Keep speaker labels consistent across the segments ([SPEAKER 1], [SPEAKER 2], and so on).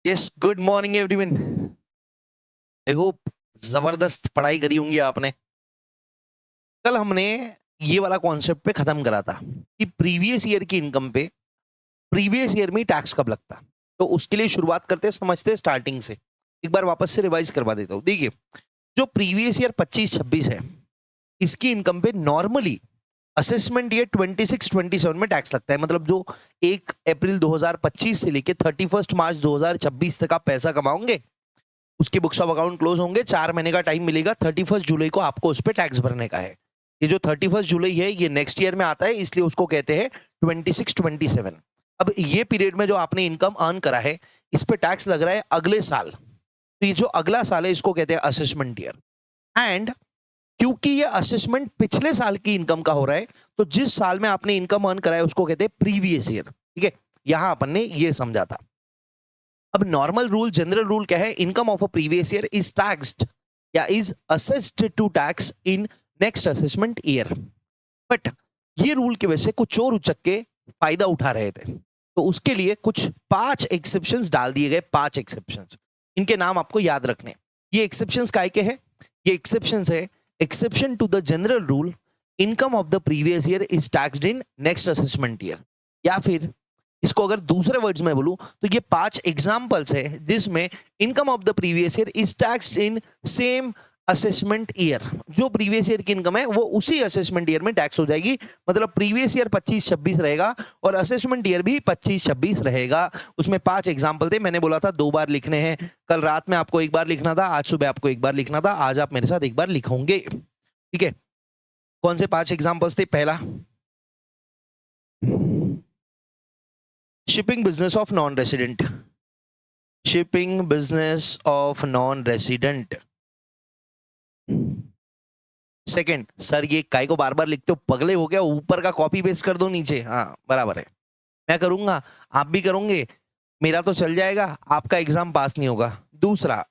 [SPEAKER 1] Yes, good morning everyone. I hope जबरदस्त पढ़ाई करी होंगी आपने। कल हमने ये वाला कॉन्सेप्ट पे खत्म करा था कि प्रीवियस ईयर की इनकम पे प्रीवियस ईयर में टैक्स कब लगता। तो उसके लिए शुरुआत करते हैं, समझते हैं स्टार्टिंग से। एक बार वापस से रिवाइज करवा देता हूँ। देखिए, जो प्रीवियस ईयर 25-26 है, इसकी इनकम पे नॉर्मली असेसमेंट ईयर 26-27 में टैक्स लगता है। मतलब जो 1 अप्रैल 2025 से लेके 31 मार्च 2026 तक आप पैसा कमाओगे, उसके बुक्स ऑफ अकाउंट क्लोज होंगे, 4 महीने का टाइम मिलेगा, 31 जुलाई को आपको उस पर टैक्स भरने का है। ये जो 31 जुलाई है, ये नेक्स्ट ईयर में आता है, इसलिए उसको कहते हैं 26-27। अब ये पीरियड में जो आपने इनकम अर्न करा है, इस पे टैक्स लग रहा है अगले साल। तो ये जो अगला साल है, इसको कहते हैं असेसमेंट ईयर। एंड क्योंकि ये असेसमेंट पिछले साल की इनकम का हो रहा है, तो जिस साल में आपने इनकम अर्न करा है, उसको कहते हैं प्रीवियस ईयर। ठीक है, यहां अपन ने ये समझा था। अब नॉर्मल रूल, जनरल रूल क्या है? Income of a previous year is taxed या is assessed to tax in next assessment year. But ये रूल की वजह से कुछ चोर उचक्के फायदा उठा रहे थे, तो उसके लिए कुछ 5 एक्सेप्शंस डाल दिए गए। 5 एक्सेप्शंस, इनके नाम आपको याद रखने। ये एक्सेप्शंस काय के हैं? ये एक्सेप्शंस है exception to the general rule, income of the previous year is taxed in next assessment year. या फिर इसको अगर दूसरे वर्ड्स में बोलूं, तो ये 5 एग्जांपल्स है जिसमें income of the previous year is taxed in same assessment year. जो प्रीवियस ईयर की इनकम है, वो उसी असेसमेंट ईयर में टैक्स हो जाएगी। मतलब प्रीवियस ईयर 25-26 रहेगा और असेसमेंट ईयर भी 25-26 रहेगा। उसमें 5 एग्जांपल थे। मैंने बोला था 2 बार लिखने हैं। कल रात में आपको 1 बार लिखना था, आज सुबह आपको 1 बार लिखना था, आज आप मेरे साथ 1 बार लिखोगे। ठीक है, कौन से 5 एग्जांपल्स थे? पहला, shipping business of non resident. Shipping business of non resident. Second, sir ये काय को बार बार लिखते हो, पगले हो गया? ऊपर का कॉपी पेस्ट कर दो नीचे। हाँ, बराबर है, मैं करूंगा, आप भी करोगे, मेरा तो चल जाएगा, आपका एग्जाम पास नहीं होगा। दूसरा,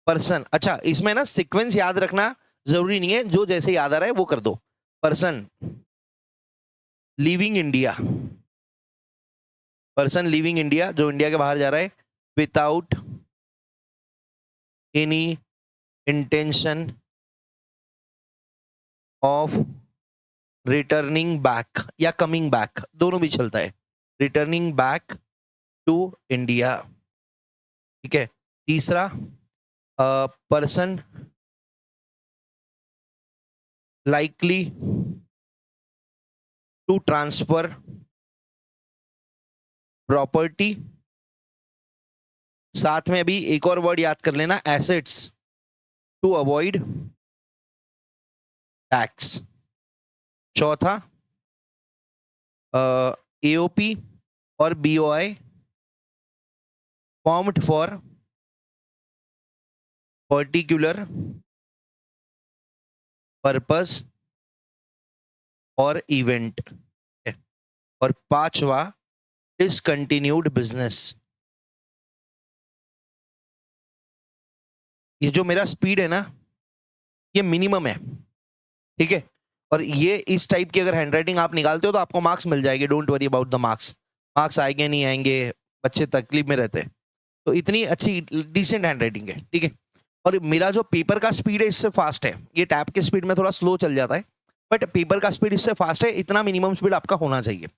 [SPEAKER 1] पर्सन। अच्छा, इसमें ना सीक्वेंस याद रखना जरूरी नहीं है, जो जैसे याद आ रहा है वो कर दो। Person living India, person living India, जो इंडिया के बाहर जा रहा है, without any intention of returning back या कमिंग बैक, दोनों भी चलता है। Returning back to India. ठीक है। तीसरा, person likely to transfer property. साथ में अभी एक और वर्ड याद कर लेना, एसेट्स, टू अवॉइड टैक्स। चौथा, एओपी और BOI formed for particular purpose और इवेंट। और पांचवा, डिसकंटिन्यूड बिजनेस। ये जो मेरा स्पीड है ना, ये मिनिमम है। ठीक है, और ये इस टाइप की अगर हैंडराइटिंग आप निकालते हो तो आपको मार्क्स मिल जाएंगे। Don't worry about the marks. Marks आएंगे नहीं आएंगे, बच्चे तकलीफ में रहते हैं। तो इतनी अच्छी डिसेंट हैंडराइटिंग है। ठीक है, और मेरा जो पेपर का स्पीड है, इससे फास्ट है। ये टैप के स्पीड में थोड़ा स्लो चल जाता है, बट पेपर का स्पीड इससे फास्ट है। इतना मिनिमम स्पीड आपका होना चाहिए।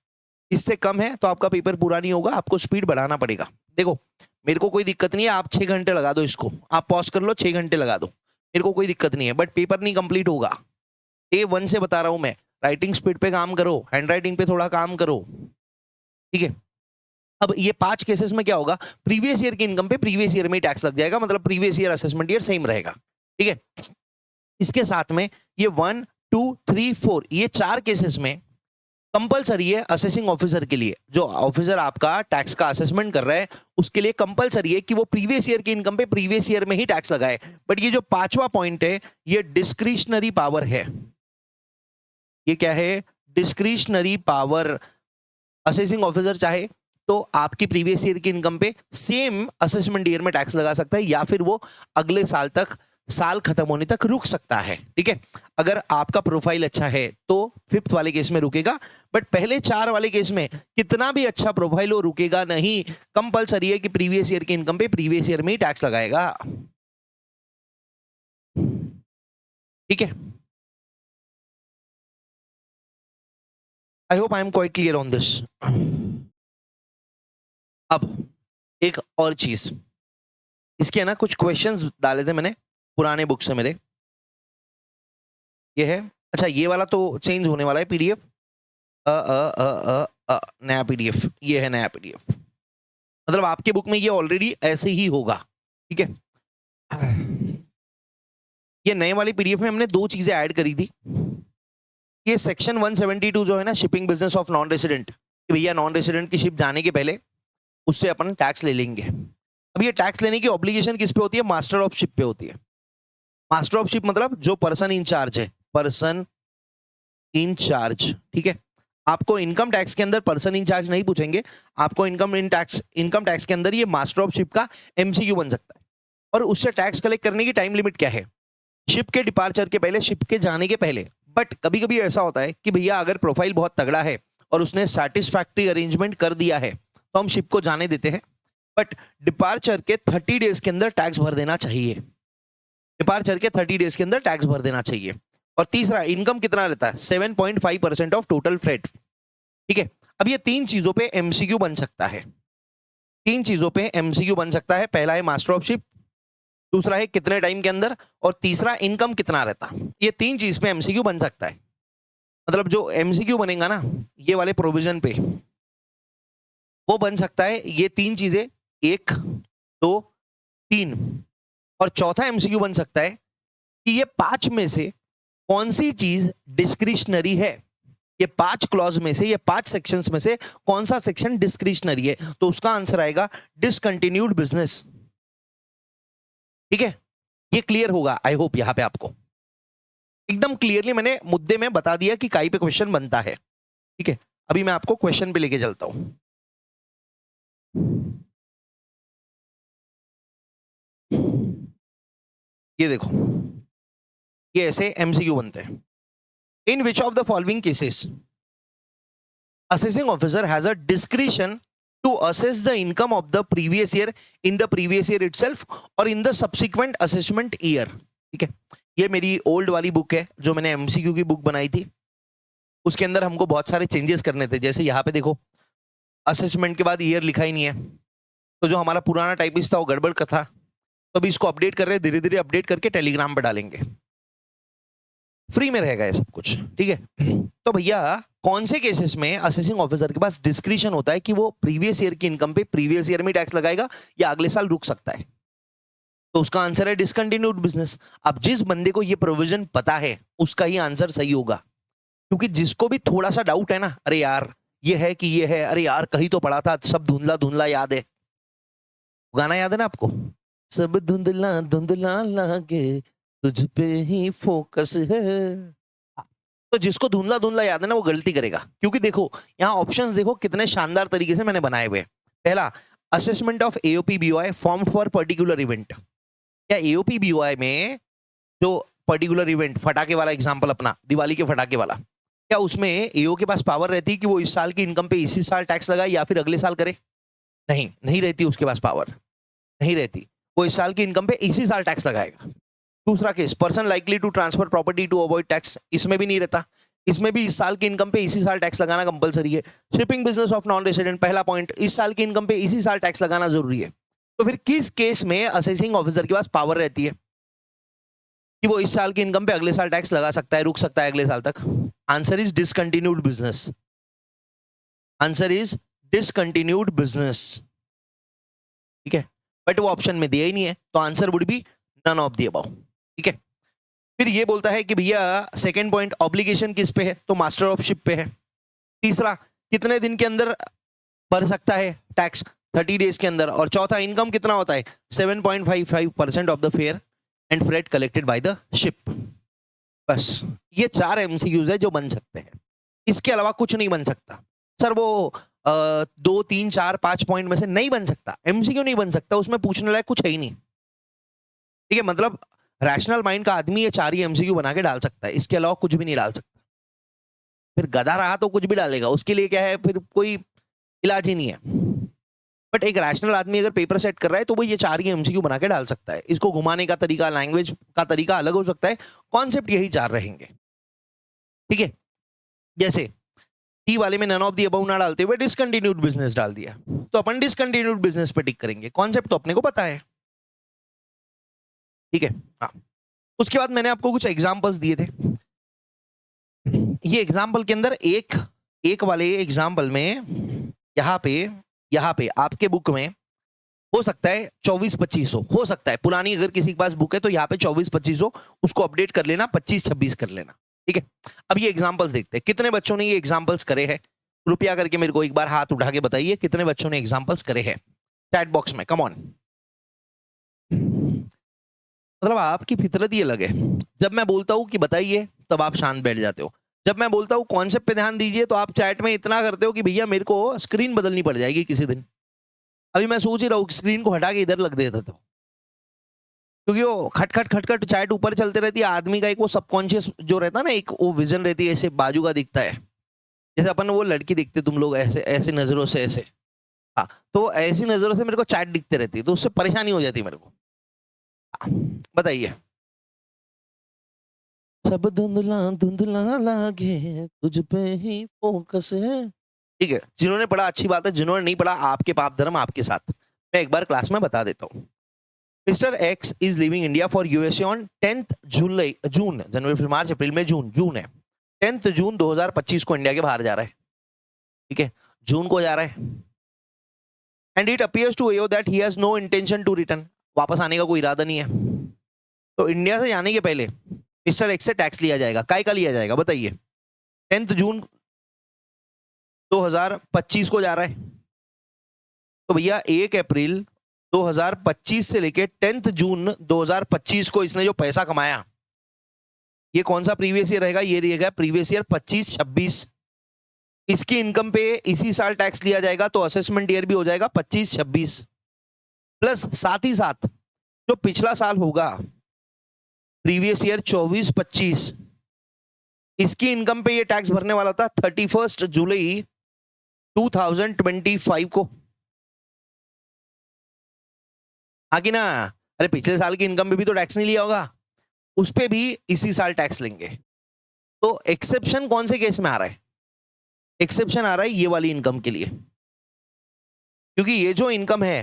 [SPEAKER 1] इससे कम है तो आपका पेपर पूरा नहीं होगा, आपको स्पीड बढ़ाना पड़ेगा। देखो, मेरे को कोई दिक्कत नहीं है, आप 6 घंटे लगा दो इसको, आप पॉज कर लो, 6 घंटे लगा दो, मेरे को कोई दिक्कत नहीं है, बट पेपर नहीं कंप्लीट होगा। A1 से बता रहा हूं मैं, राइटिंग स्पीड पे काम करो, हैंडराइटिंग पे थोड़ा काम करो। ठीक है, अब ये 5 केसेस में क्या होगा? प्रीवियस ईयर की इनकम पे प्रीवियस ईयर में टैक्स लग जाएगा, मतलब previous year assessment year same रहेगा। ठीक है, इसके साथ में ये 1, 2, 3, 4, ये 4 केसेस में कंपलसरी है असेसिंग ऑफिसर के लिए, जो ऑफिसर आपका टैक्स का असेसमेंट कर रहा है, उसके लिए कंपलसरी है कि वो प्रीवियस ईयर की इनकम पे प्रीवियस ईयर में ही टैक्स लगाए। बट ये जो 5वां पॉइंट है, ये डिस्क्रिशनरी पावर है। ये क्या है? Discretionary power. असेसिंग ऑफिसर चाहे तो आपकी प्रीवियस ईयर की इनकम पे सेम असेसमेंट ईयर में टैक्स लगा सकता है, या फिर वो अगले साल तक साल खत्म होने तक रुक सकता है। ठीक है, अगर आपका प्रोफाइल अच्छा है तो 5th वाले केस में रुकेगा, बट पहले 4 वाले केस में कितना भी अच्छा प्रोफाइल हो रुकेगा नहीं। कंपलसरी है कि प्रीवियस ईयर की इनकम पे प्रीवियस ईयर में ही टैक्स लगाएगा। ठीक है, I hope I am quite clear on this. अब एक और चीज, इसके ना कुछ क्वेश्चंस डाले थे मैंने पुराने बुक से मेरे। ये है, अच्छा ये वाला तो चेंज होने वाला है पीडीएफ। नया पीडीएफ, ये है नया पीडीएफ। मतलब आपके बुक में ये ऑलरेडी ऐसे ही होगा। ठीक है, ये नए वाले पीडीएफ में हमने 2 चीजें ऐड करी थी। ये सेक्शन 172 जो है ना, shipping business of non resident, कि भैया नॉन रेसिडेंट की शिप जाने के पहले उससे अपन टैक्स ले लेंगे। अब ये टैक्स लेने की ऑब्लिगेशन किस पे होती है? मास्टर ऑफ शिप पे होती है। मास्टर ऑफ शिप मतलब जो पर्सन इंचार्ज है, पर्सन इंचार्ज। ठीक है, आपको इनकम टैक्स के अंदर पर्सन इंचार्ज नहीं पूछेंगे, आपको इनकम टैक्स के अंदर ये मास्टर ऑफ शिप का एमसीक्यू बन सकता है। और उससे टैक्स कलेक्ट करने की टाइम लिमिट क्या है? शिप के डिपार्चर के पहले, शिप के जाने के पहले। बट कभी कभी ऐसा होता है कि भैया अगर प्रोफाइल बहुत तगड़ा है और उसने सैटिस्फैक्टरी अरेंजमेंट कर दिया है तो हम शिप को जाने देते हैं, बट डिपार्चर के 30 डेज के अंदर टैक्स भर देना चाहिए। डिपार्चर के 30 डेज के अंदर टैक्स भर देना चाहिए। और तीसरा, इनकम कितना रहता है? 7.5% ऑफ टोटल फ्रेट। ठीक है, अब ये 3 चीजों पे एमसीक्यू बन सकता है। 3 चीजों पे एमसीक्यू बन सकता है। पहला है मास्टर ऑफ शिप, दूसरा है कितने टाइम के अंदर, और तीसरा इनकम कितना रहता। ये 3 चीज पे एमसीक्यू बन सकता है। मतलब जो एमसीक्यू बनेगा ना ये वाले प्रोविजन पे, वो बन सकता है ये 3 चीजें, 1 2 3। और चौथा एमसीक्यू बन सकता है कि ये 5 में से कौन सी चीज डिस्क्रिशनरी है। ये 5 क्लॉज में से, ये 5 सेक्शंस में से कौन सा सेक्शन डिस्क्रिशनरी है, तो उसका आंसर आएगा डिसकंटिन्यूड बिजनेस। ठीक है, ये क्लियर होगा आई होप। यहां पे आपको एकदम क्लियरली मैंने मुद्दे में बता दिया कि काई पे क्वेश्चन बनता है। ठीक है, अभी मैं आपको क्वेश्चन पे लेके चलता हूं। ये देखो, ये ऐसे एमसीक्यू बनते हैं। In which of the following cases assessing officer has a discretion to assess the income of the previous year in the previous year itself or in the subsequent assessment year। ठीक है, ये मेरी old वाली book है जो मैंने MCQ की book बनाई थी। उसके अंदर हमको बहुत सारे चेंजेस करने थे। जैसे यहाँ पे देखो, असेसमेंट के बाद ईयर लिखा ही नहीं है, तो जो हमारा पुराना टाइपिस्ट था वो गड़बड़ का था, तो अभी इसको अपडेट कर रहे हैं, धीरे धीरे अपडेट करके टेलीग्राम पर डालेंगे, फ्री में रहेगा ये सब कुछ। ठीक है, तो भैया कौन से केसेस में असेसिंग ऑफिसर के पास डिस्क्रिशन होता है कि वो प्रीवियस ईयर की इनकम पे प्रीवियस ईयर में टैक्स लगाएगा या अगले साल रुक सकता है? तो उसका आंसर है डिसकंटिन्यूड बिजनेस। अब जिस बंदे को ये प्रोविजन पता है उसका ही आंसर सही होगा, क्योंकि जिसको भी थोड़ा सा डाउट है ना, अरे यार ये है कि ये है, अरे यार कहीं तो पढ़ा था, सब धुंधला धुंधला याद है। गाना याद है ना आपको? सब धुंधला धुंधला लागे तुझ पे ही फोकस है। तो जिसको धुंधला धुंधला याद है ना वो गलती करेगा, क्योंकि देखो यहाँ ऑप्शंस देखो कितने शानदार तरीके से मैंने बनाए हुए। पहला, assessment of AOP BOI formed for particular event. क्या एओपी बीओआई में जो पर्टिकुलर इवेंट, फटाके वाला एग्जांपल अपना, दिवाली के फटाके वाला, क्या उसमें एओ के पास पावर रहती है कि वो इस साल की इनकम पे इसी साल टैक्स लगाए या फिर अगले साल करे? नहीं, नहीं रहती उसके पास पावर, नहीं रहती। वो इस साल की इनकम पे इसी साल टैक्स लगाएगा। दूसरा case, person likely to transfer property to avoid tax, इसमें भी नहीं रहता। इसमें भी इस साल की इनकम पे इसी साल टैक्स लगाना कंपलसरी है। Shipping business of non resident, पहला पॉइंट, इस साल की इनकम पे इसी साल टैक्स लगाना जरूरी है। तो फिर किस केस में असेसिंग ऑफिसर के पास पावर रहती है कि वो इस साल की इनकम पे अगले साल टैक्स लगा सकता है, रुक सकता है अगले साल तक? Answer is discontinued business. Answer is discontinued business. ठीक है, बट वो ऑप्शन में दिया ही नहीं है, तो answer would be none of the above. ठीक है, फिर ये बोलता है कि भैया सेकंड पॉइंट, ऑब्लिगेशन किस पे है? तो मास्टर ऑफ शिप पे है। तीसरा, कितने दिन के अंदर भर सकता है टैक्स? 30 डेज के अंदर। और चौथा, इनकम कितना होता है? 7.55% of the fair and freight collected by the ship. बस ये 4 एमसीक्यूज है जो बन सकते हैं, इसके अलावा कुछ नहीं बन सकता। सर वो 2 3 4 5 पॉइंट में से नहीं बन सकता, एमसीक्यू नहीं बन सकता, उसमें पूछने लायक कुछ है ही नहीं। ठीक है, मतलब रैशनल माइंड का आदमी ये 4 ही एमसीक्यू बना के डाल सकता है, इसके अलावा कुछ भी नहीं डाल सकता। फिर गधा रहा तो कुछ भी डालेगा, उसके लिए क्या है, फिर कोई इलाज ही नहीं है। बट एक रैशनल आदमी अगर पेपर सेट कर रहा है तो वो ये 4 ही एमसीक्यू बना के डाल सकता है। इसको घुमाने का तरीका, लैंग्वेज का तरीका अलग हो सकता है, कॉन्सेप्ट यही 4 रहेंगे। ठीक है? जैसे टी वाले में नन ऑफ दी अबव ना डालते हुए डिसकंटिन्यूड बिजनेस डाल दिया, तो अपन डिसकंटिन्यूड बिजनेस पे टिक करेंगे, कॉन्सेप्ट तो अपने को पता है। ठीक है? हाँ। उसके बाद मैंने आपको कुछ एग्जांपल्स दिए थे। ये एग्जांपल के अंदर एक वाले एग्जांपल में यहाँ पे आपके बुक में हो सकता है 24-25 हो सकता है, पुरानी अगर किसी के पास बुक है तो यहाँ पे 24-25 उसको अपडेट कर लेना, 25-26 कर लेना। ठीक है? अब ये एग्जांपल्स देखते हैं, कितने बच्चों ने ये एग्जांपल्स करे हैं। कृपया करके मेरे को एक बार हाथ उठा के बताइए कितने बच्चों ने एग्जांपल्स करे हैं चैट बॉक्स में, कम ऑन। मतलब आपकी फितरत ही अलग है। जब मैं बोलता हूँ कि बताइए तब आप शांत बैठ जाते हो, जब मैं बोलता हूँ कॉन्सेप्ट पे ध्यान दीजिए तो आप चैट में इतना करते हो कि भैया मेरे को स्क्रीन बदलनी पड़ जाएगी किसी दिन। अभी मैं सोच ही रहा हूँ स्क्रीन को हटा के इधर लग देता तो, क्योंकि वो खट खट खट खट चैट ऊपर चलते रहती है, आदमी का एक वो सबकॉन्शियस जो रहता है ना, एक वो विजन रहती है, ऐसे बाजू का दिखता है, जैसे अपन वो लड़की दिखते तुम लोग ऐसे ऐसे नजरों से ऐसे। हाँ, तो ऐसी नजरों से मेरे को चैट दिखते रहती है, तो उससे परेशानी हो जाती है मेरे को। हाँ, बताइए। सब धुंधला धुंधला लागे तुझ पे ही फोकस है। ठीक है, जिन्होंने पढ़ा अच्छी बात है, जिन्होंने नहीं पढ़ा आपके पाप धर्म आपके साथ। मैं एक बार क्लास में बता देता हूँ। Mister x is living India for USA on 10th जुलाई, जून, जनवरी फिर मार्च अप्रैल में जून है, 10th जून 2025 को इंडिया के बाहर जा रहा है। ठीक है, जून को जा रहा है। And it appears to AO that he has no intention to return, वापस आने का कोई इरादा नहीं है। तो इंडिया से जाने के पहले मिस्टर एक्स से टैक्स लिया जाएगा। काय का लिया जाएगा बताइए? 10th जून 2025 को जा रहा है, तो भैया 1 अप्रैल 2025 से लेके 10th जून 2025 को इसने जो पैसा कमाया, ये कौन सा प्रीवियस ईयर रहेगा? ये रहेगा प्रीवियस ईयर 25-26। इसकी इनकम पे इसी साल टैक्स लिया जाएगा, तो असेसमेंट ईयर भी हो जाएगा 25-26, प्लस साथ ही साथ जो पिछला साल होगा प्रीवियस ईयर 24-25, इसकी इनकम पे ये टैक्स भरने वाला था 31 जुलाई 2025 को। आगे ना, अरे पिछले साल की इनकम पे भी तो टैक्स नहीं लिया होगा, उस पे भी इसी साल टैक्स लेंगे। तो एक्सेप्शन कौन से केस में आ रहा है? एक्सेप्शन आ रहा है ये वाली इनकम के लिए, क्योंकि ये जो इनकम है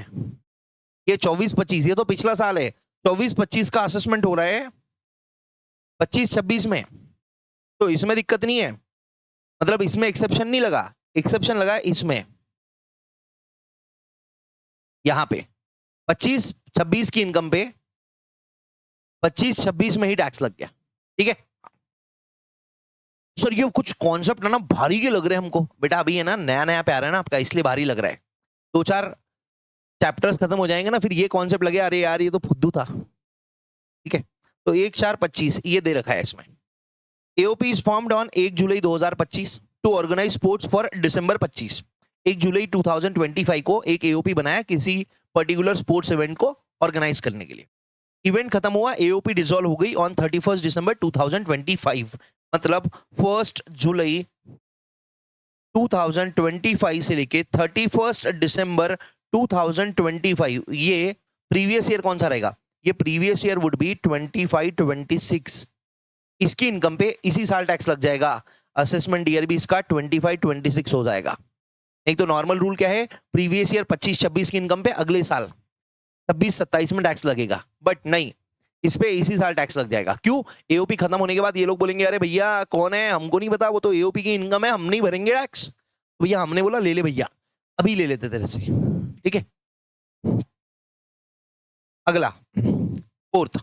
[SPEAKER 1] ये 24-25, ये तो पिछला साल है, 24-25 का असेसमेंट हो रहा है 25-26 में, तो इसमें दिक्कत नहीं है। मतलब इसमें एक्सेप्शन नहीं लगा, एक्सेप्शन लगा इसमें, यहां पे 25-26 की इनकम पे 25-26 में ही टैक्स लग गया। ठीक है सर, ये कुछ कॉन्सेप्ट है ना भारी के लग रहे हैं हमको। बेटा अभी है ना, नया नया प्यार है ना आपका, इसलिए भारी लग रहा है। 2-4 चैप्टर्स खत्म हो जाएंगे ना, फिर ये कॉन्सेप्ट लगे अरे यार ये तो फुद्दू था। ठीक है, तो 1-4-25 ये दे रखा है इसमें। AOP is formed on 1 July 2025 to organise sports for December 25। 1 जुलाई 2025 को एक एओपी बनाया किसी पर्टिकुलर स्पोर्ट्स इवेंट को ऑर्गेनाइज करने के लिए। इवेंट खत्म हुआ, एओपी डिसॉल्व हो गई ऑन 31 दिसंबर 2025। मतलब 1 जुलाई 2025 से लेके 31 दिसंबर 2025, ये प्रीवियस ईयर कौन सा रहेगा? ये प्रीवियस ईयर वुड बी 25-26। इसकी इनकम पे इसी साल टैक्स लग जाएगा, असेसमेंट ईयर भी इसका 25-26 हो जाएगा। एक तो नॉर्मल रूल क्या है, प्रीवियस ईयर 25-26 की इनकम पे अगले साल 26-27 में टैक्स लगेगा, बट नहीं, इस पे इसी साल टैक्स लग जाएगा। क्यों? एओपी खत्म होने के बाद ये लोग बोलेंगे अरे भैया कौन है, हमको नहीं पता, वो तो एओपी की इनकम है, हम नहीं भरेंगे टैक्स। तो भैया हमने बोला ले ले भैया, अभी ले लेते तेरे से। ठीक है, अगला 4th,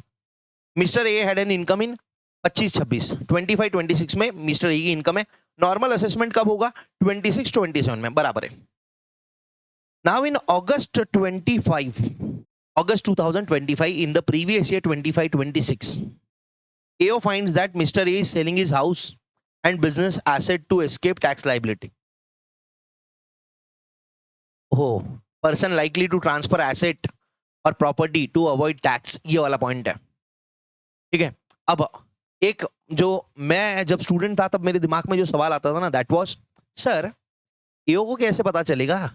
[SPEAKER 1] mister A had an income in 25-26, 25-26 में मिस्टर ए की इनकम है। नॉर्मल असेसमेंट कब होगा? 26-27 में, बराबर है। Now in August 2025, in the previous year 25-26, AO finds that Mr. A is selling his house and business asset to escape tax liability. Oh, person likely to transfer asset or property to avoid tax, ये वाला point है। ठीक है। अब एक जो मैं जब स्टूडेंट था तब मेरे दिमाग में जो सवाल आता था ना, दैट वाज, सर एओ को कैसे पता चलेगा,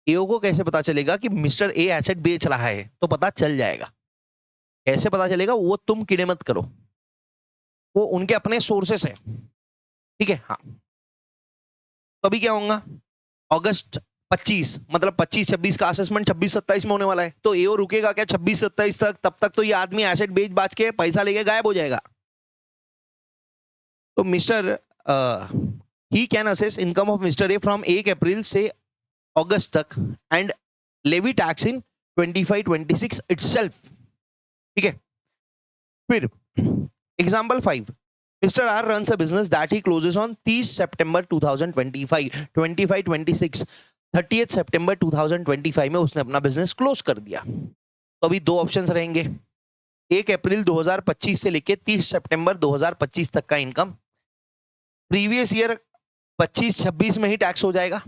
[SPEAKER 1] एओ को कैसे पता चलेगा कि मिस्टर ए एसेट बेच रहा है? तो पता चल जाएगा। कैसे पता चलेगा वो तुम कीड़े मत करो, वो उनके अपने सोर्सेस है। ठीक है, हाँ। तो अभी क्या होगा, अगस्त 25, मतलब 25-26 का असेसमेंट 26-27 में होने वाला है, तो एओ रुकेगा क्या 26-27 तक? तब तक तो ये आदमी एसेट बेच बाच के पैसा लेके गायब हो जाएगा। तो mister he can assess income of mister A from 1 April से अगस्त तक and levy tax in 25-26 itself. ठीक है। फिर example 5, mister R runs a business that he closes on 30 सितंबर 2025, 25-26, 30 सितंबर 2025 में उसने अपना बिजनेस क्लोज कर दिया। तो अभी दो ऑप्शंस रहेंगे, 1 अप्रैल 2025 से लेके 30 सितंबर 2025 तक का इनकम प्रीवियस ईयर 25-26 में ही टैक्स हो जाएगा,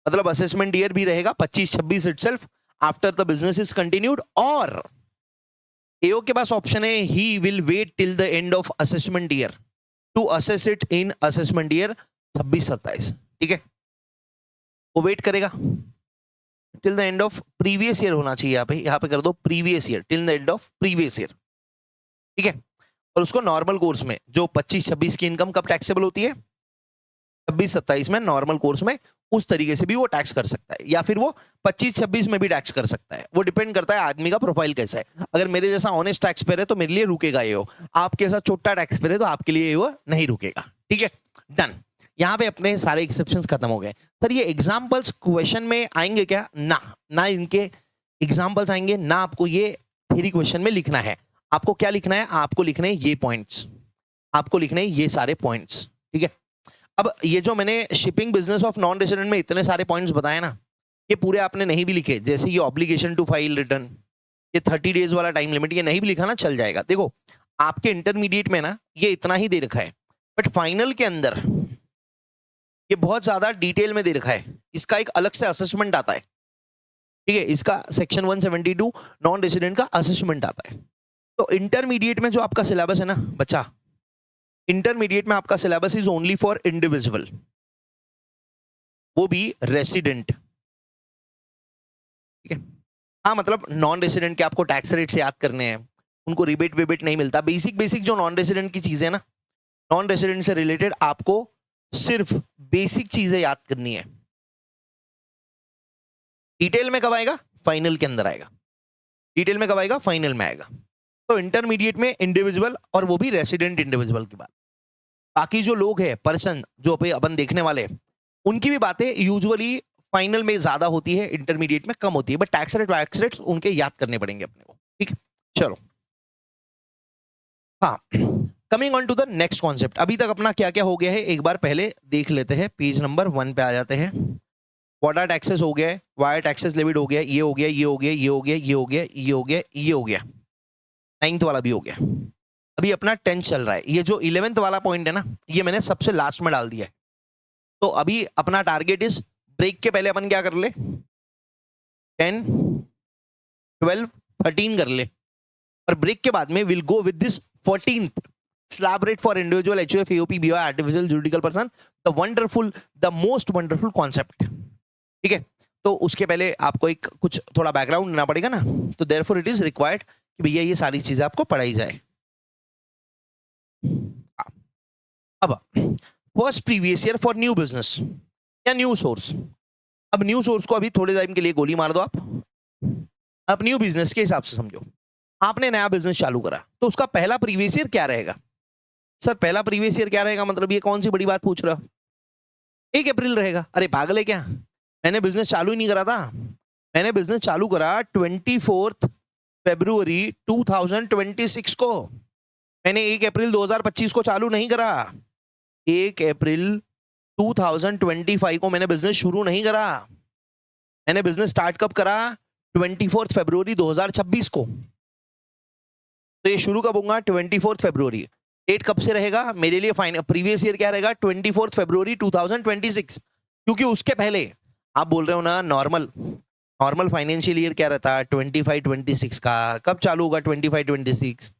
[SPEAKER 1] मतलब असेसमेंट ईयर भी रहेगा 25-26 itself after the business is continued. और एओ के पास ऑप्शन है, he will wait till the end of assessment year to assess it in assessment year 26-27। ठीक है, वो वेट करेगा till the end of previous year होना चाहिए, यहाँ पे कर दो previous year, till the end of previous year. ठीक है, और उसको नॉर्मल कोर्स में जो 25-26 की इनकम कब टैक्सेबल होती है, 26-27 में नॉर्मल कोर्स में, उस तरीके से भी वो टैक्स कर सकता है, या फिर वो 25-26 में भी टैक्स कर सकता है। वो डिपेंड करता है आदमी का प्रोफाइल कैसा है। अगर मेरे जैसा ऑनेस्ट टैक्स पेयर है तो मेरे लिए रुकेगा ये वो, आपके साथ छोटा टैक्स पेयर है तो आपके लिए ये वो नहीं रुकेगा। ठीक है, डन। यहाँ पे अपने सारे एक्सेप्शंस खत्म हो गए। सर ये एग्जाम्पल्स क्वेश्चन में आएंगे क्या? ना, ना इनके एग्जाम्पल्स आएंगे, ना आपको ये थ्योरी क्वेश्चन में लिखना है। आपको क्या लिखना है? आपको लिखने ये पॉइंट्स, आपको लिखने ये सारे पॉइंट्स। ठीक है, अब ये जो मैंने shipping business of non resident में इतने सारे पॉइंट्स बताए ना, ये पूरे आपने नहीं भी लिखे, जैसे ये ऑब्लिगेशन टू फाइल रिटर्न, ये 30 डेज वाला टाइम लिमिट, ये नहीं भी लिखा ना चल जाएगा। देखो आपके इंटरमीडिएट में ना ये इतना ही दे रखा है, बट फाइनल के अंदर ये बहुत ज्यादा डिटेल में दे रखा है। इसका एक अलग से असेसमेंट आता है। ठीक है, इसका सेक्शन 172 नॉन रेसिडेंट का असेसमेंट आता है। तो इंटरमीडिएट में जो आपका सिलेबस है ना बच्चा, इंटरमीडिएट में आपका syllabus is only for individual, वो भी रेसिडेंट। ठीक है, हाँ मतलब नॉन रेसिडेंट के आपको टैक्स रेट से याद करने हैं, उनको रिबेट विबेट नहीं मिलता। बेसिक बेसिक जो नॉन रेसिडेंट की चीजें ना, नॉन रेसिडेंट से रिलेटेड आपको सिर्फ बेसिक चीजें याद करनी है। डिटेल में कब आएगा? फाइनल के अंदर आएगा। डिटेल में कब आएगा? फाइनल में आएगा। तो इंटरमीडिएट में इंडिविजुअल, और वो भी रेसिडेंट इंडिविजुअल की बात। बाकी जो लोग हैं, पर्सन जो अपन देखने वाले, उनकी भी बातें यूजुअली फाइनल में ज्यादा होती है, इंटरमीडिएट में कम होती है, बट टैक्स रेट उनके याद करने पड़ेंगे अपने को। ठीक है, चलो हाँ, coming on to the next concept. अभी तक अपना क्या क्या हो गया है एक बार पहले देख लेते हैं। पेज नंबर 1 पे आ जाते हैं। व्हाट आर टैक्सेस हो गया है, वायर टैक्सेस लेविड हो गया, ये हो गया, ये हो गया, ये हो गया, ये हो गया, ये हो गया, ये हो गया, 9th वाला भी हो गया। अभी अपना 10th चल रहा है। ये जो 11th वाला पॉइंट है ना, ये मैंने सबसे लास्ट में डाल दिया है। तो अभी अपना टारगेट इज, ब्रेक के पहले अपन क्या कर ले, 10, 12, 13 कर ले, और ब्रेक के बाद में will go with this 14th slab rate for individual, HUF, AOP, BOI, artificial juridical person, the wonderful, the most wonderful concept. ठीक है, तो उसके पहले आपको एक कुछ थोड़ा बैकग्राउंड देना पड़ेगा ना, तो देयरफॉर इट इज रिक्वायर्ड कि भैया ये सारी चीजें आपको पढ़ाई जाए। अब first previous year for new business या न्यू सोर्स। अब न्यू सोर्स को अभी थोड़े टाइम के लिए गोली मार दो आप। अब न्यू बिजनेस के हिसाब से समझो, आपने नया बिजनेस चालू करा, तो उसका पहला प्रीवियस ईयर क्या रहेगा? सर पहला प्रीवियस ईयर क्या रहेगा, मतलब ये कौन सी बड़ी बात पूछ रहा हो? 1 अप्रैल रहेगा। अरे पागल है क्या, मैंने बिजनेस चालू ही नहीं करा था। मैंने बिजनेस चालू करा 24 फरवरी 2026 को। मैंने 1 अप्रैल 2025 को चालू नहीं करा। 1 अप्रैल 2025 को मैंने बिजनेस शुरू नहीं करा। मैंने बिजनेस स्टार्ट कब करा? 24 फरवरी 2026 को। तो ये शुरू कब होगा? 24 फरवरी। डेट कब से रहेगा मेरे लिए? फाइन प्रीवियस ईयर क्या रहेगा? 24 फरवरी 2026, क्योंकि उसके पहले आप बोल रहे हो ना नॉर्मल फाइनेंशियल ईयर क्या रहता है? 25-26 का। कब चालू होगा 25-26?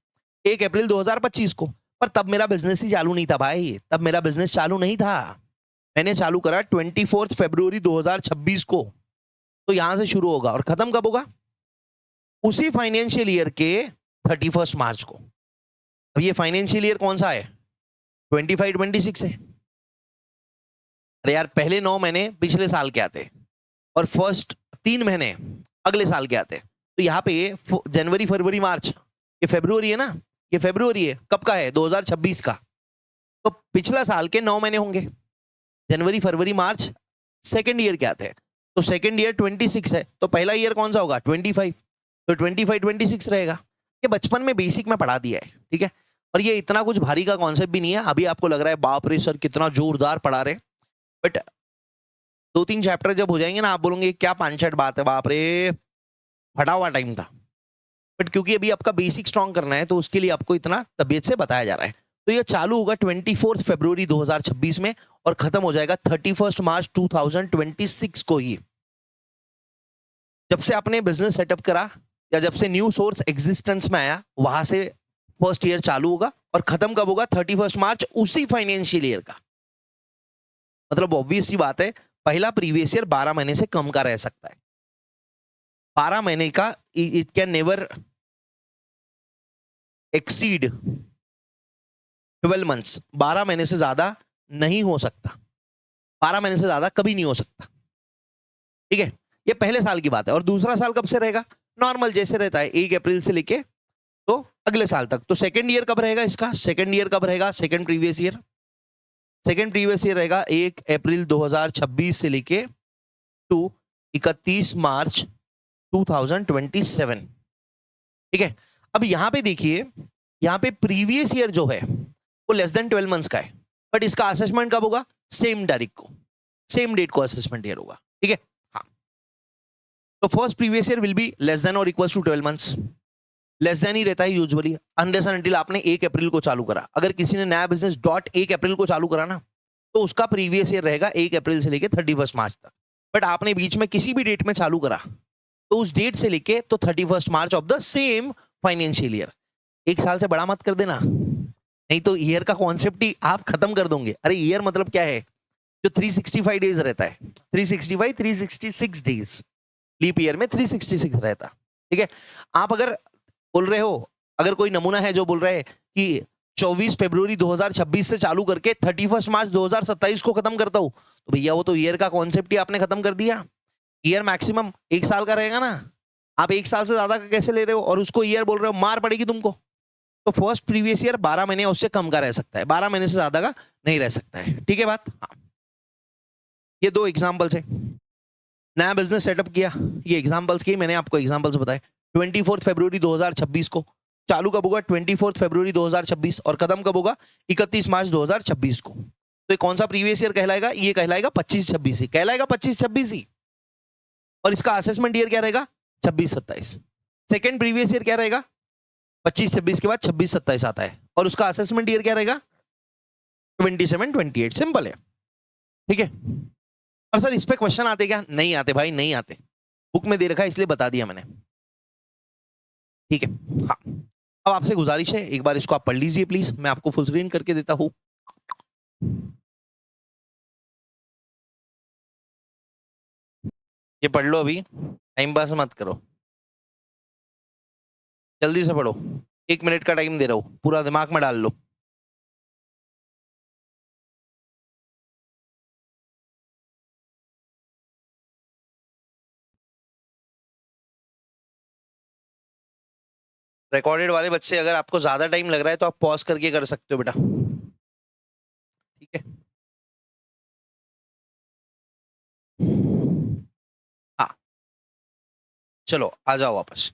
[SPEAKER 1] 1 अप्रैल 2025 को। पर तब मेरा बिजनेस ही चालू नहीं था भाई, तब मेरा बिजनेस चालू नहीं था। मैंने चालू करा 24 फरवरी 2026 को। तो यहां से शुरू होगा और खत्म कब होगा? उसी फाइनेंशियल ईयर के 31 मार्च को। अब ये फाइनेंशियल ईयर कौन सा है? 25-26 है। अरे यार, पहले 9 महीने पिछले साल के आते और फर्स्ट 3 महीने अगले साल के आते। तो यहाँ पे जनवरी फरवरी मार्च, ये फरवरी है ना, ये फरवरी है। कब का है? 2026 का। तो पिछला साल के 9 महीने होंगे, जनवरी फरवरी मार्च। सेकेंड ईयर के आते हैं, तो सेकेंड ईयर 26 है, तो पहला ईयर कौन सा होगा? 25। तो 25-26 रहेगा। ये बचपन में बेसिक में पढ़ा दिया है, ठीक है। और ये इतना कुछ भारी का कॉन्सेप्ट भी नहीं है। अभी आपको लग रहा है बाप रे सर कितना जोरदार पढ़ा रहे, बट 2-3 चैप्टर जब हो जाएंगे ना, आप बोलोगे क्या 5-6 बात है, बाप रे फटा हुआ टाइम था। बट क्योंकि अभी आपका बेसिक स्ट्रॉन्ग करना है, तो उसके लिए आपको इतना तबीयत से बताया जा रहा है। तो ये चालू होगा 24 फरवरी 2026 में और खत्म हो जाएगा 31 मार्च 2026 को ही। जब से आपने बिजनेस सेटअप करा या जब से न्यू सोर्स एग्जिस्टेंस में आया, वहां से फर्स्ट ईयर चालू होगा और खत्म कब होगा? 31 मार्च उसी फाइनेंशियल ईयर का। मतलब ऑब्वियस सी बात है, पहला प्रीवियस ईयर 12 महीने से कम का रह सकता है। 12 महीने का it can never exceed 12 months. 12 महीने से ज्यादा नहीं हो सकता, 12 महीने से ज्यादा कभी नहीं हो सकता, ठीक है। ये पहले साल की बात है। और दूसरा साल कब से रहेगा? नॉर्मल जैसे रहता है, 1 अप्रैल से लेके तो अगले साल तक। तो सेकेंड ईयर कब रहेगा इसका? सेकेंड ईयर कब रहेगा? Second previous year, second previous year रहेगा 1 अप्रैल 2026 से लेके टू 31 मार्च 2027, ठीक है। अब यहां पे देखिए, यहां पे प्रीवियस ईयर जो है वो लेस देन 12 मंथ्स का है, बट इसका असेसमेंट कब होगा? सेम तारीख को, सेम डेट को असेसमेंट ईयर होगा, ठीक है। हाँ, तो first previous year will be less than और equals to 12 months. Less than ही रहता है यूजुअली, अनलेस एंड अनटिल आपने 1 अप्रैल को चालू करा। अगर किसी ने नया बिजनेस 1 अप्रैल को चालू करा ना, तो उसका प्रीवियस ईयर रहेगा 1 अप्रैल से लेके 31 मार्च तक। बट आपने बीच में किसी भी डेट में चालू करा, तो उस डेट से लेके तो 31 March of the same financial year. एक साल से बड़ा मत कर देना, नहीं तो ईयर का कॉन्सेप्ट ही आप खत्म कर दोगे। अरे ईयर मतलब क्या है? जो 365 डेज रहता है, 365 366 डेज, लीप ईयर में 366 रहता, ठीक है। आप अगर बोल रहे हो, अगर कोई नमूना है जो बोल रहे हैं कि 24 फरवरी 2026 से चालू करके 31 मार्च 2027 को खत्म करता हूं, तो भैया वो तो ईयर का कॉन्सेप्ट ही आपने खत्म कर दिया। ईयर मैक्सिमम 1 साल का रहेगा ना, आप 1 साल से ज्यादा का कैसे ले रहे हो और उसको ईयर बोल रहे हो? मार पड़ेगी तुमको। तो फर्स्ट प्रीवियस ईयर 12 महीने उससे कम का रह सकता है, 12 महीने से ज्यादा का नहीं रह सकता है, ठीक है बात। हाँ, ये 2 एग्जाम्पल्स है। नया बिजनेस सेटअप किया, ये एग्जाम्पल्स की मैंने आपको एग्जाम्पल्स बताए। 24 फरवरी 2026 को चालू कब होगा? 24 फरवरी 2026 और खत्म कब होगा? 31 मार्च 2026 को। तो ये कौन सा प्रीवियस ईयर कहलाएगा? ये कहलाएगा 25-26 ही, कहलाएगा 25-26 ही। और इसका असेसमेंट ईयर क्या रहेगा? 26-27। सेकेंड प्रीवियस ईयर क्या रहेगा? 25-26 के बाद 26-27 आता है और उसका असेसमेंट ईयर क्या रहेगा? 27-28। सिंपल है, ठीक है। और सर इस पे क्वेश्चन आते क्या? नहीं आते भाई, नहीं आते। बुक में दे रखा है इसलिए बता दिया मैंने, ठीक है। हाँ, अब आपसे गुजारिश है एक बार इसको आप पढ़ लीजिए प्लीज, मैं आपको फुल स्क्रीन करके देता हूं। ये पढ़ लो, अभी टाइम पास मत करो, जल्दी से पढ़ो। 1 मिनट का टाइम दे रहा हूं, पूरा दिमाग में डाल लो। रिकॉर्डेड वाले बच्चे, अगर आपको ज्यादा टाइम लग रहा है तो आप पॉज करके कर सकते हो बेटा, ठीक है। हाँ, चलो आ जाओ वापस।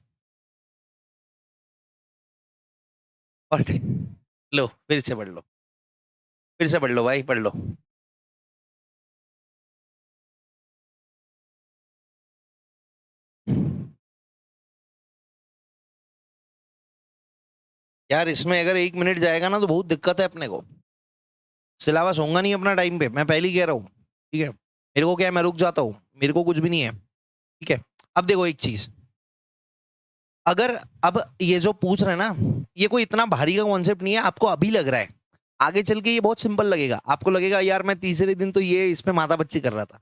[SPEAKER 1] और लो, फिर से पढ़ लो, फिर से पढ़ लो भाई, पढ़ लो। यार इसमें अगर 1 मिनट जाएगा ना तो बहुत दिक्कत है अपने को, सिलेबस होगा नहीं अपना टाइम पे, मैं पहले ही कह रहा हूँ, ठीक है। मेरे को क्या है, मैं रुक जाता हूँ, मेरे को कुछ भी नहीं है, ठीक है। अब देखो एक चीज, अगर अब ये जो पूछ रहे हैं ना, ये कोई इतना भारी का कॉन्सेप्ट नहीं है, आपको अभी लग रहा है, आगे चल के ये बहुत सिंपल लगेगा। आपको लगेगा यार मैं तीसरे दिन तो ये इसमें माथा बच्ची कर रहा था।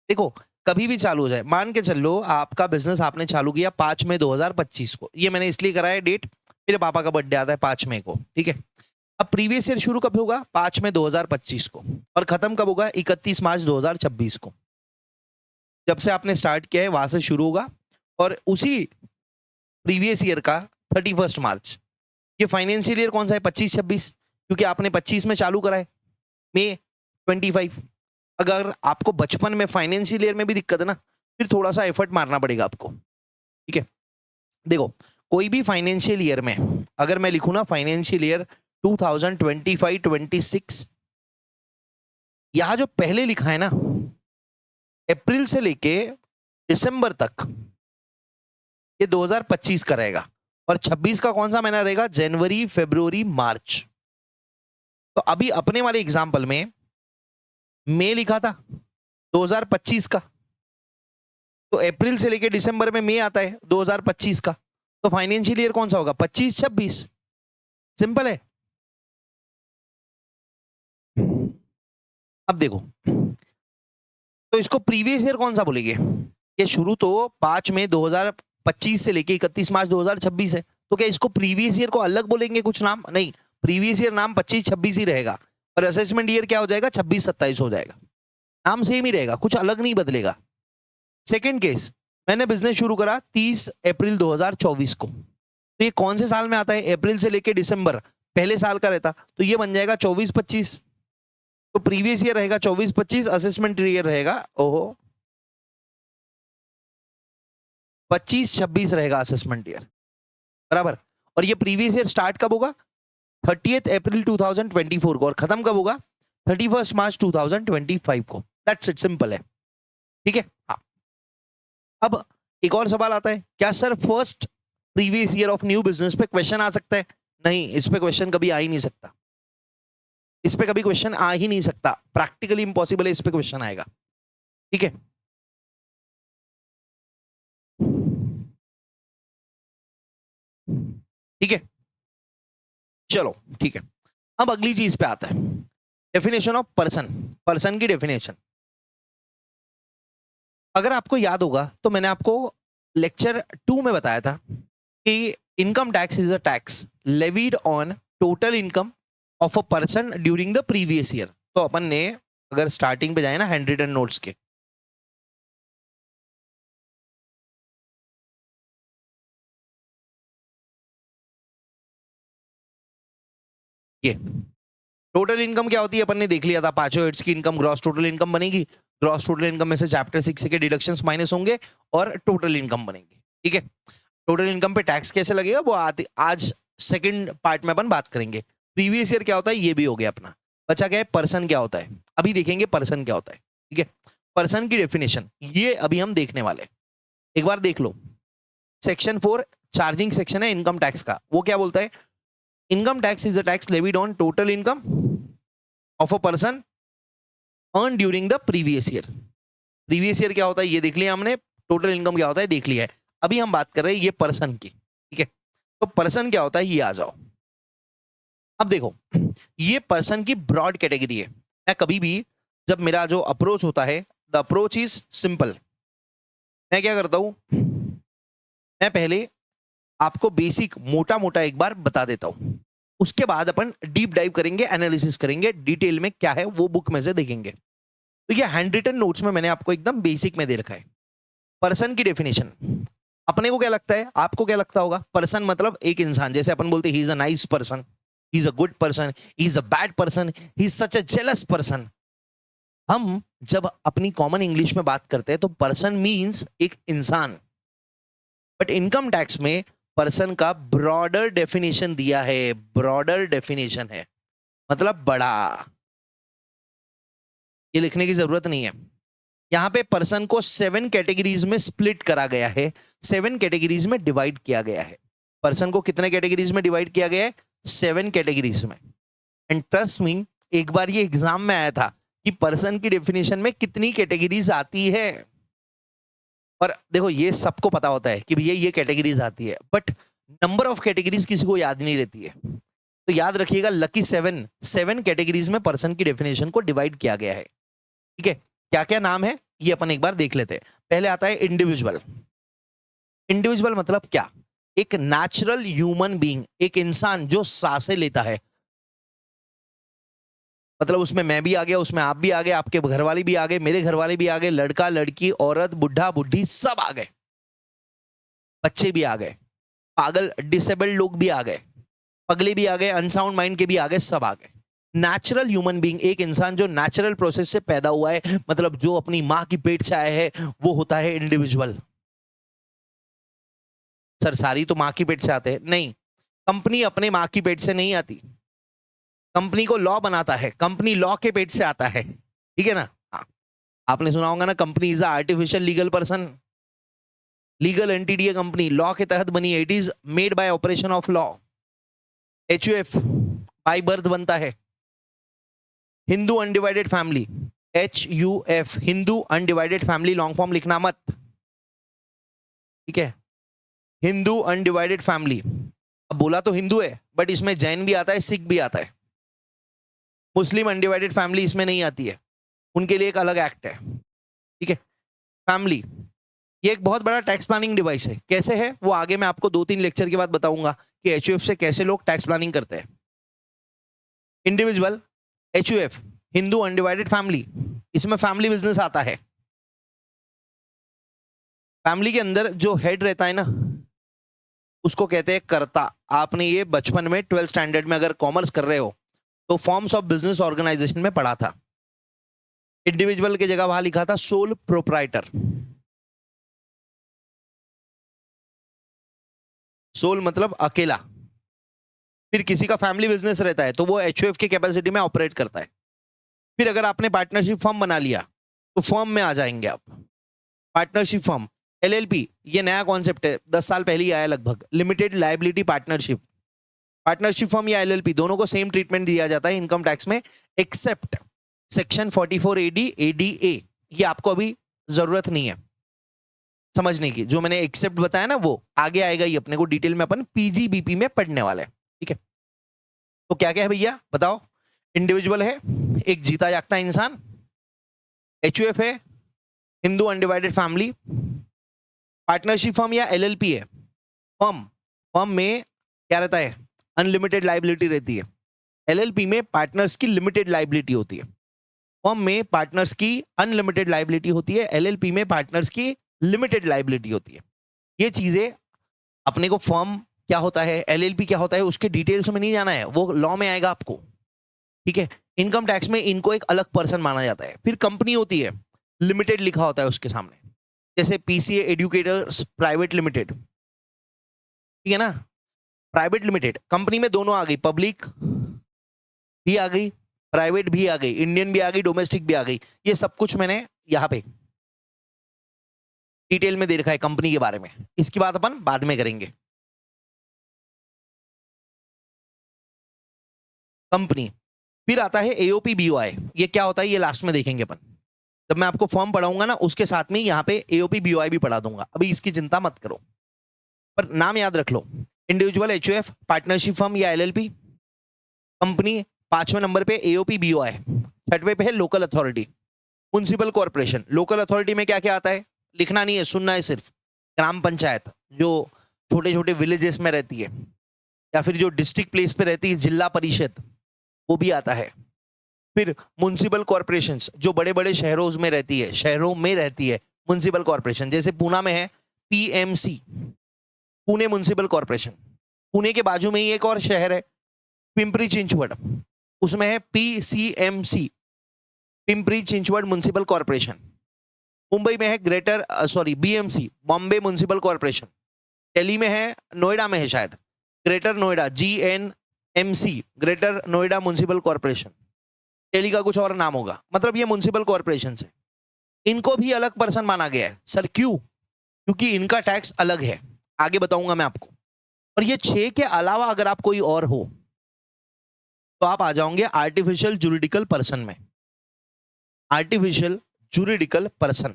[SPEAKER 1] देखो, कभी भी चालू हो जाए, मान के चल लो आपका बिजनेस आपने चालू किया 5 मई 2025 को, ये मैंने इसलिए करा है डेट, मेरे पापा का बर्थडे आता है 5 मई को, ठीक है। अब प्रीवियस ईयर शुरू कब होगा? 5 मई 2025 को, और खत्म कब होगा? 31 मार्च 2026 को। जब से आपने स्टार्ट किया है वहां से शुरू होगा, और उसी प्रीवियस ईयर का 31 मार्च। ये फाइनेंशियल ईयर कौन सा है? 25-26, क्योंकि आपने 25 में चालू करा है, मई 25। अगर आपको बचपन में फाइनेंशियल ईयर में भी दिक्कत है ना, फिर थोड़ा सा एफर्ट मारना पड़ेगा आपको, ठीक है। देखो, कोई भी फाइनेंशियल ईयर में अगर मैं लिखूं ना फाइनेंशियल ईयर 2025-26, यहां जो पहले लिखा है ना, अप्रैल से लेके दिसंबर तक, ये 2025 का रहेगा, और 26 का कौन सा महीना रहेगा? जनवरी, फरवरी, मार्च। तो अभी अपने वाले एग्जाम्पल में मई लिखा था 2025 का, तो अप्रैल से लेके दिसंबर में मई आता है 2025 का, तो फाइनेंशियल ईयर कौन सा होगा? 25-26। सिंपल है। अब देखो, तो इसको प्रीवियस ईयर कौन सा बोलेंगे? ये शुरू तो 5 मई 2025 से लेके 31 मार्च 2026 है, तो क्या इसको प्रीवियस ईयर को अलग बोलेंगे कुछ नाम? नहीं, प्रीवियस ईयर नाम 25-26 ही रहेगा, और असेसमेंट ईयर क्या हो जाएगा? 26-27 हो जाएगा। नाम सेम ही रहेगा, कुछ अलग नहीं बदलेगा। सेकेंड केस, मैंने बिजनेस शुरू करा 30 अप्रैल 2024 को, तो ये कौन से साल में आता है? अप्रैल से लेके दिसंबर, पहले साल का रहता, तो ये बन जाएगा 24-25। तो प्रीवियस ईयर रहेगा 24-25, असेसमेंट ईयर रहेगा, ओहो, 25-26 रहेगा असेसमेंट ईयर, बराबर। और ये प्रीवियस ईयर स्टार्ट कब होगा? 30 अप्रैल 2024 को, और खत्म कब होगा? 31 मार्च 2025 को। दैट्स इट, सिंपल है, ठीक है। हाँ। अब एक और सवाल आता है, क्या sir first previous year of new business पे क्वेश्चन आ सकता है? नहीं, इस पे क्वेश्चन कभी आ ही नहीं सकता, इस पे कभी क्वेश्चन आ ही नहीं सकता, प्रैक्टिकली इंपॉसिबल है इस पे क्वेश्चन आएगा, ठीक है। ठीक है, चलो ठीक है। अब अगली चीज पे आता है, डेफिनेशन ऑफ पर्सन। पर्सन की डेफिनेशन, अगर आपको याद होगा तो मैंने आपको लेक्चर 2 में बताया था कि income tax is a tax levied on total income of a person during the previous year. तो अपन ने अगर स्टार्टिंग पे जाए ना हैंड रिटन नोट्स के, ये टोटल इनकम क्या होती है अपन ने देख लिया था, पांचों हेड्स की इनकम ग्रॉस टोटल इनकम बनेगी, ग्रॉस टोटल इनकम में से चैप्टर 6 के डिडक्शंस माइनस होंगे और टोटल इनकम बनेगी, ठीक है। टोटल इनकम पे टैक्स कैसे लगेगा वो आज सेकंड पार्ट में अपन बात करेंगे। प्रीवियस ईयर क्या होता है ये भी हो गया अपना, बचा गया है पर्सन क्या होता है। अभी देखेंगे पर्सन क्या होता है, ठीक है। पर्सन की डेफिनेशन ये अभी हम देखने वाले हैं। एक बार देख लो, सेक्शन 4 चार्जिंग सेक्शन है इनकम टैक्स का, वो क्या बोलता है? Income tax is a tax levied on total income of a person earn during the previous year. Previous year क्या होता है ये देख लिया हमने, टोटल इनकम क्या होता है देख लिया है। अभी हम बात कर रहे हैं ये पर्सन की, ठीक है। तो पर्सन क्या होता है ये आ जाओ। अब देखो, ये पर्सन की ब्रॉड कैटेगरी है। मैं कभी भी जब मेरा जो अप्रोच होता है, द अप्रोच इज सिंपल। मैं क्या करता हूं, मैं पहले आपको बेसिक मोटा मोटा एक बार बता देता हूं, उसके बाद अपन डीप डाइव करेंगे, एनालिसिस करेंगे, डिटेल में क्या है वो बुक में से देखेंगे। तो ये हैंड रिटन नोट्स में मैंने आपको एकदम बेसिक में दे रखा है। पर्सन की डेफिनेशन, अपने को क्या लगता है, आपको क्या लगता होगा? पर्सन मतलब एक इंसान, जैसे अपन बोलते he is a nice person, he is a good person, he is a bad person, he is such a jealous person. हम जब अपनी कॉमन इंग्लिश में बात करते हैं तो पर्सन मींस एक इंसान, बट इनकम टैक्स में पर्सन का ब्रॉडर डेफिनेशन दिया है, ब्रॉडर डेफिनेशन है मतलब बड़ा। ये लिखने की जरूरत नहीं है। यहां पे पर्सन को 7 कैटेगरीज में स्प्लिट करा गया है, 7 कैटेगरीज में डिवाइड किया गया है। पर्सन को कितने कैटेगरीज में डिवाइड किया गया है? 7 कैटेगरीज में। एंड ट्रस्ट मी, एक बार ये एग्जाम में आया था कि पर्सन की डेफिनेशन में कितनी कैटेगरीज आती है। और देखो ये सबको पता होता है कि भैया ये कैटेगरीज आती है, बट नंबर ऑफ कैटेगरीज किसी को याद नहीं रहती है। तो याद रखिएगा लकी सेवन, 7 कैटेगरीज में पर्सन की डेफिनेशन को डिवाइड किया गया है। ठीक है, क्या क्या नाम है ये अपन एक बार देख लेते हैं। पहले आता है इंडिविजुअल। इंडिविजुअल मतलब क्या? एक नेचुरल ह्यूमन बीइंग, एक इंसान जो सांसें लेता है। मतलब उसमें मैं भी आ गया, उसमें आप भी आ गए, आपके घर वाले भी आ गए, मेरे घर वाले भी आ गए, लड़का लड़की औरत बुढ़ा बुढ़ी सब आ गए, बच्चे भी आ गए, पागल डिसेबल्ड लोग भी आ गए, पगले भी आ गए, अनसाउंड माइंड के भी आ गए, सब आ गए। नेचुरल ह्यूमन बीइंग, एक इंसान जो नेचुरल प्रोसेस से पैदा हुआ है, मतलब जो अपनी माँ की पेट से आया है, वो होता है इंडिविजुअल। सर सारी तो माँ की पेट से आते हैं? नहीं, कंपनी अपने माँ की पेट से नहीं आती, कंपनी को लॉ बनाता है, कंपनी लॉ के पेट से आता है। ठीक है ना? हाँ, आपने सुना होगा ना, company is a artificial legal person, legal entity है कंपनी, लॉ के तहत बनी है, it is made by operation of law. HUF by birth बनता है। Hindu undivided family, HUF, Hindu undivided family, long form लिखना मत। ठीक है, हिंदू अनडिवाइडेड फैमिली। अब बोला तो हिंदू है, बट इसमें जैन भी आता है, सिख भी आता है। मुस्लिम अनडिवाइडेड फैमिली इसमें नहीं आती है, उनके लिए एक अलग एक्ट है। ठीक है, फैमिली ये एक बहुत बड़ा टैक्स प्लानिंग डिवाइस है। कैसे है वो आगे मैं आपको 2-3 लेक्चर के बाद बताऊंगा कि HUF से कैसे लोग टैक्स प्लानिंग करते हैं। Individual, HUF, Hindu undivided family, इसमें फैमिली बिजनेस आता है। फैमिली के अंदर जो हेड रहता है ना, उसको कहते हैं कर्ता। आपने ये बचपन में 12th स्टैंडर्ड में अगर कॉमर्स कर रहे हो तो फॉर्म्स ऑफ बिजनेस ऑर्गेनाइजेशन में पढ़ा था। इंडिविजुअल की जगह वहां लिखा था सोल प्रोप्राइटर। सोल मतलब अकेला। फिर किसी का फैमिली बिजनेस रहता है तो वो HUF की कैपेसिटी में ऑपरेट करता है। फिर अगर आपने पार्टनरशिप फर्म बना लिया तो फर्म में आ जाएंगे आप। पार्टनरशिप फर्म, LLP, ये नया कॉन्सेप्ट है, 10 साल पहले ही आया लगभग। Limited liability partnership. Partnership firm या LLP दोनों को सेम ट्रीटमेंट दिया जाता है इनकम टैक्स में, एक्सेप्ट सेक्शन 44 AD ADA, ये आपको अभी जरूरत नहीं है समझने की। जो मैंने एक्सेप्ट बताया ना वो आगे आएगा, ये अपने को डिटेल में अपन PGBP में पढ़ने वाले हैं। ठीक है, तो क्या क्या है भैया बताओ। इंडिविजुअल है, एक जीता जागता इंसान। HUF है, Hindu undivided family. Partnership firm या LLP है। फर्म, फर्म में क्या रहता है? अनलिमिटेड लाइबिलिटी रहती है। LLP में पार्टनर्स की लिमिटेड लाइबिलिटी होती है। फर्म में पार्टनर्स की अनलिमिटेड लाइबिलिटी होती है, LLP में पार्टनर्स की लिमिटेड लाइबिलिटी होती है। ये चीजें अपने को, फर्म क्या होता है, LLP क्या होता है, उसके डिटेल्स में नहीं जाना है, वो लॉ में आएगा आपको। ठीक है, इनकम टैक्स में इनको एक अलग पर्सन माना जाता है। फिर कंपनी होती है, लिमिटेड लिखा होता है उसके सामने, जैसे PCA एडुकेटर्स प्राइवेट लिमिटेड। ठीक है ना, प्राइवेट लिमिटेड। कंपनी में दोनों आ गई, पब्लिक भी आ गई, प्राइवेट भी आ गई, इंडियन भी आ गई, डोमेस्टिक भी आ गई। ये सब कुछ मैंने यहां पे डिटेल में दे रखा है कंपनी के बारे में, इसकी बात अपन बाद में करेंगे। कंपनी, फिर आता है AOP BOI। ये क्या होता है ये लास्ट में देखेंगे अपन, जब मैं आपको फॉर्म पढ़ाऊंगा ना उसके साथ में यहाँ पे AOP BOI भी पढ़ा दूंगा, अभी इसकी चिंता मत करो, पर नाम याद रख लो। इंडिविजुअल, HUF, पार्टनरशिप फर्म या LLP, कंपनी 5वें नंबर पे AOP BOI, 6वें पे है local authority, municipal corporation. Local authority में क्या क्या आता है लिखना नहीं है, सुनना है सिर्फ। ग्राम पंचायत जो छोटे छोटे विलेजेस में रहती है, या फिर जो डिस्ट्रिक्ट प्लेस पे रहती है, जिला परिषद, वो भी आता है। फिर म्युनिसिपल कॉर्पोरेशंस जो बड़े बड़े शहरों में रहती है, शहरों में रहती है म्युनिसिपल कॉर्पोरेशन, जैसे पूना में है PMC, Pune municipal corporation. Pune के बाजू में ही एक और शहर है पिंपरी चिंचवड, उसमें है PCMC, Pimpri Chinchwad municipal corporation. Mumbai में है BMC, Bombay municipal corporation. Delhi में है, नोएडा में है शायद, greater Noida GNMC, greater Noida municipal corporation. Delhi का कुछ और नाम होगा, मतलब ये म्युनिसिपल कॉर्पोरेशन है। इनको भी अलग पर्सन माना गया है। सर क्यों? क्योंकि इनका टैक्स अलग है, आगे बताऊंगा मैं आपको। और ये 6 के अलावा अगर आप कोई और हो तो आप आ जाओगे आर्टिफिशियल जुरिडिकल पर्सन में। आर्टिफिशियल जुरिडिकल पर्सन,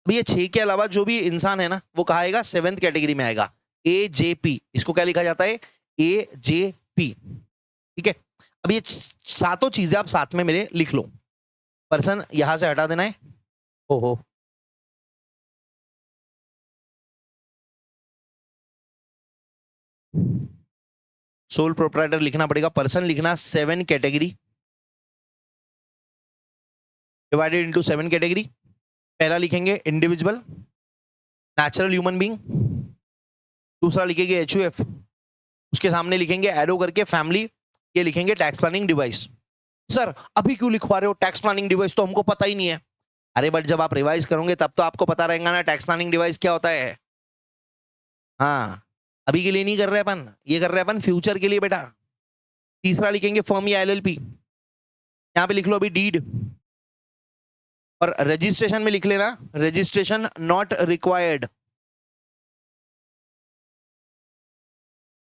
[SPEAKER 1] अब ये 6 के अलावा जो भी इंसान है ना वो कहा आएगा, 7th कैटेगरी में आएगा, AJP। इसको क्या लिखा जाता है? AJP। ठीक है, अब ये सातों चीजें आप साथ में मेरे लिख लो। पर्सन यहां से हटा देना है। ओहो, सोल प्रोप्राइटर लिखना पड़ेगा। पर्सन लिखना 7 कैटेगरी, डिवाइडेड इनटू 7 कैटेगरी। पहला लिखेंगे इंडिविजुअल, नेचुरल ह्यूमन बीइंग। दूसरा लिखेंगे HUF, उसके सामने लिखेंगे एरो करके फैमिली। ये लिखेंगे टैक्स प्लानिंग डिवाइस। सर अभी क्यों लिखवा रहे हो टैक्स प्लानिंग डिवाइस, तो हमको पता ही नहीं है। अरे बट जब आप रिवाइज करोगे तब तो आपको पता रहेगा ना टैक्स प्लानिंग डिवाइस क्या होता है। हाँ, अभी के लिए नहीं कर रहे अपन, ये कर रहे अपन फ्यूचर के लिए बेटा। तीसरा लिखेंगे फर्म या LLP। यहां पे लिख लो अभी डीड, और रजिस्ट्रेशन में लिख लेना रजिस्ट्रेशन नॉट रिक्वायर्ड।